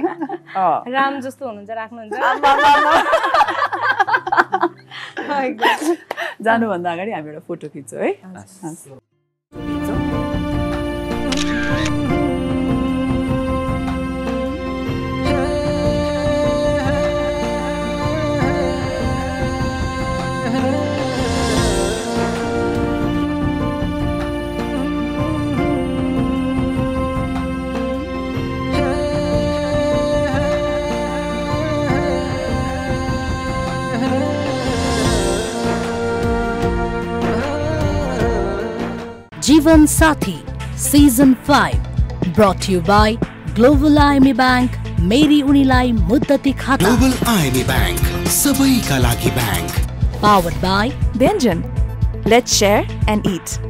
राम जस्तो हुनुहुन्छ राख्नुहुन्छ जानुभन्दा अगाडि हामी एउटा फोटो खिच्छौँ है Jeevan Sathi Season 5 brought to you by Global IME Bank मेरी उनीलाई मुद्दती खाता Global IME Bank सबैका लागि bank powered by Benjan. Let's share and eat.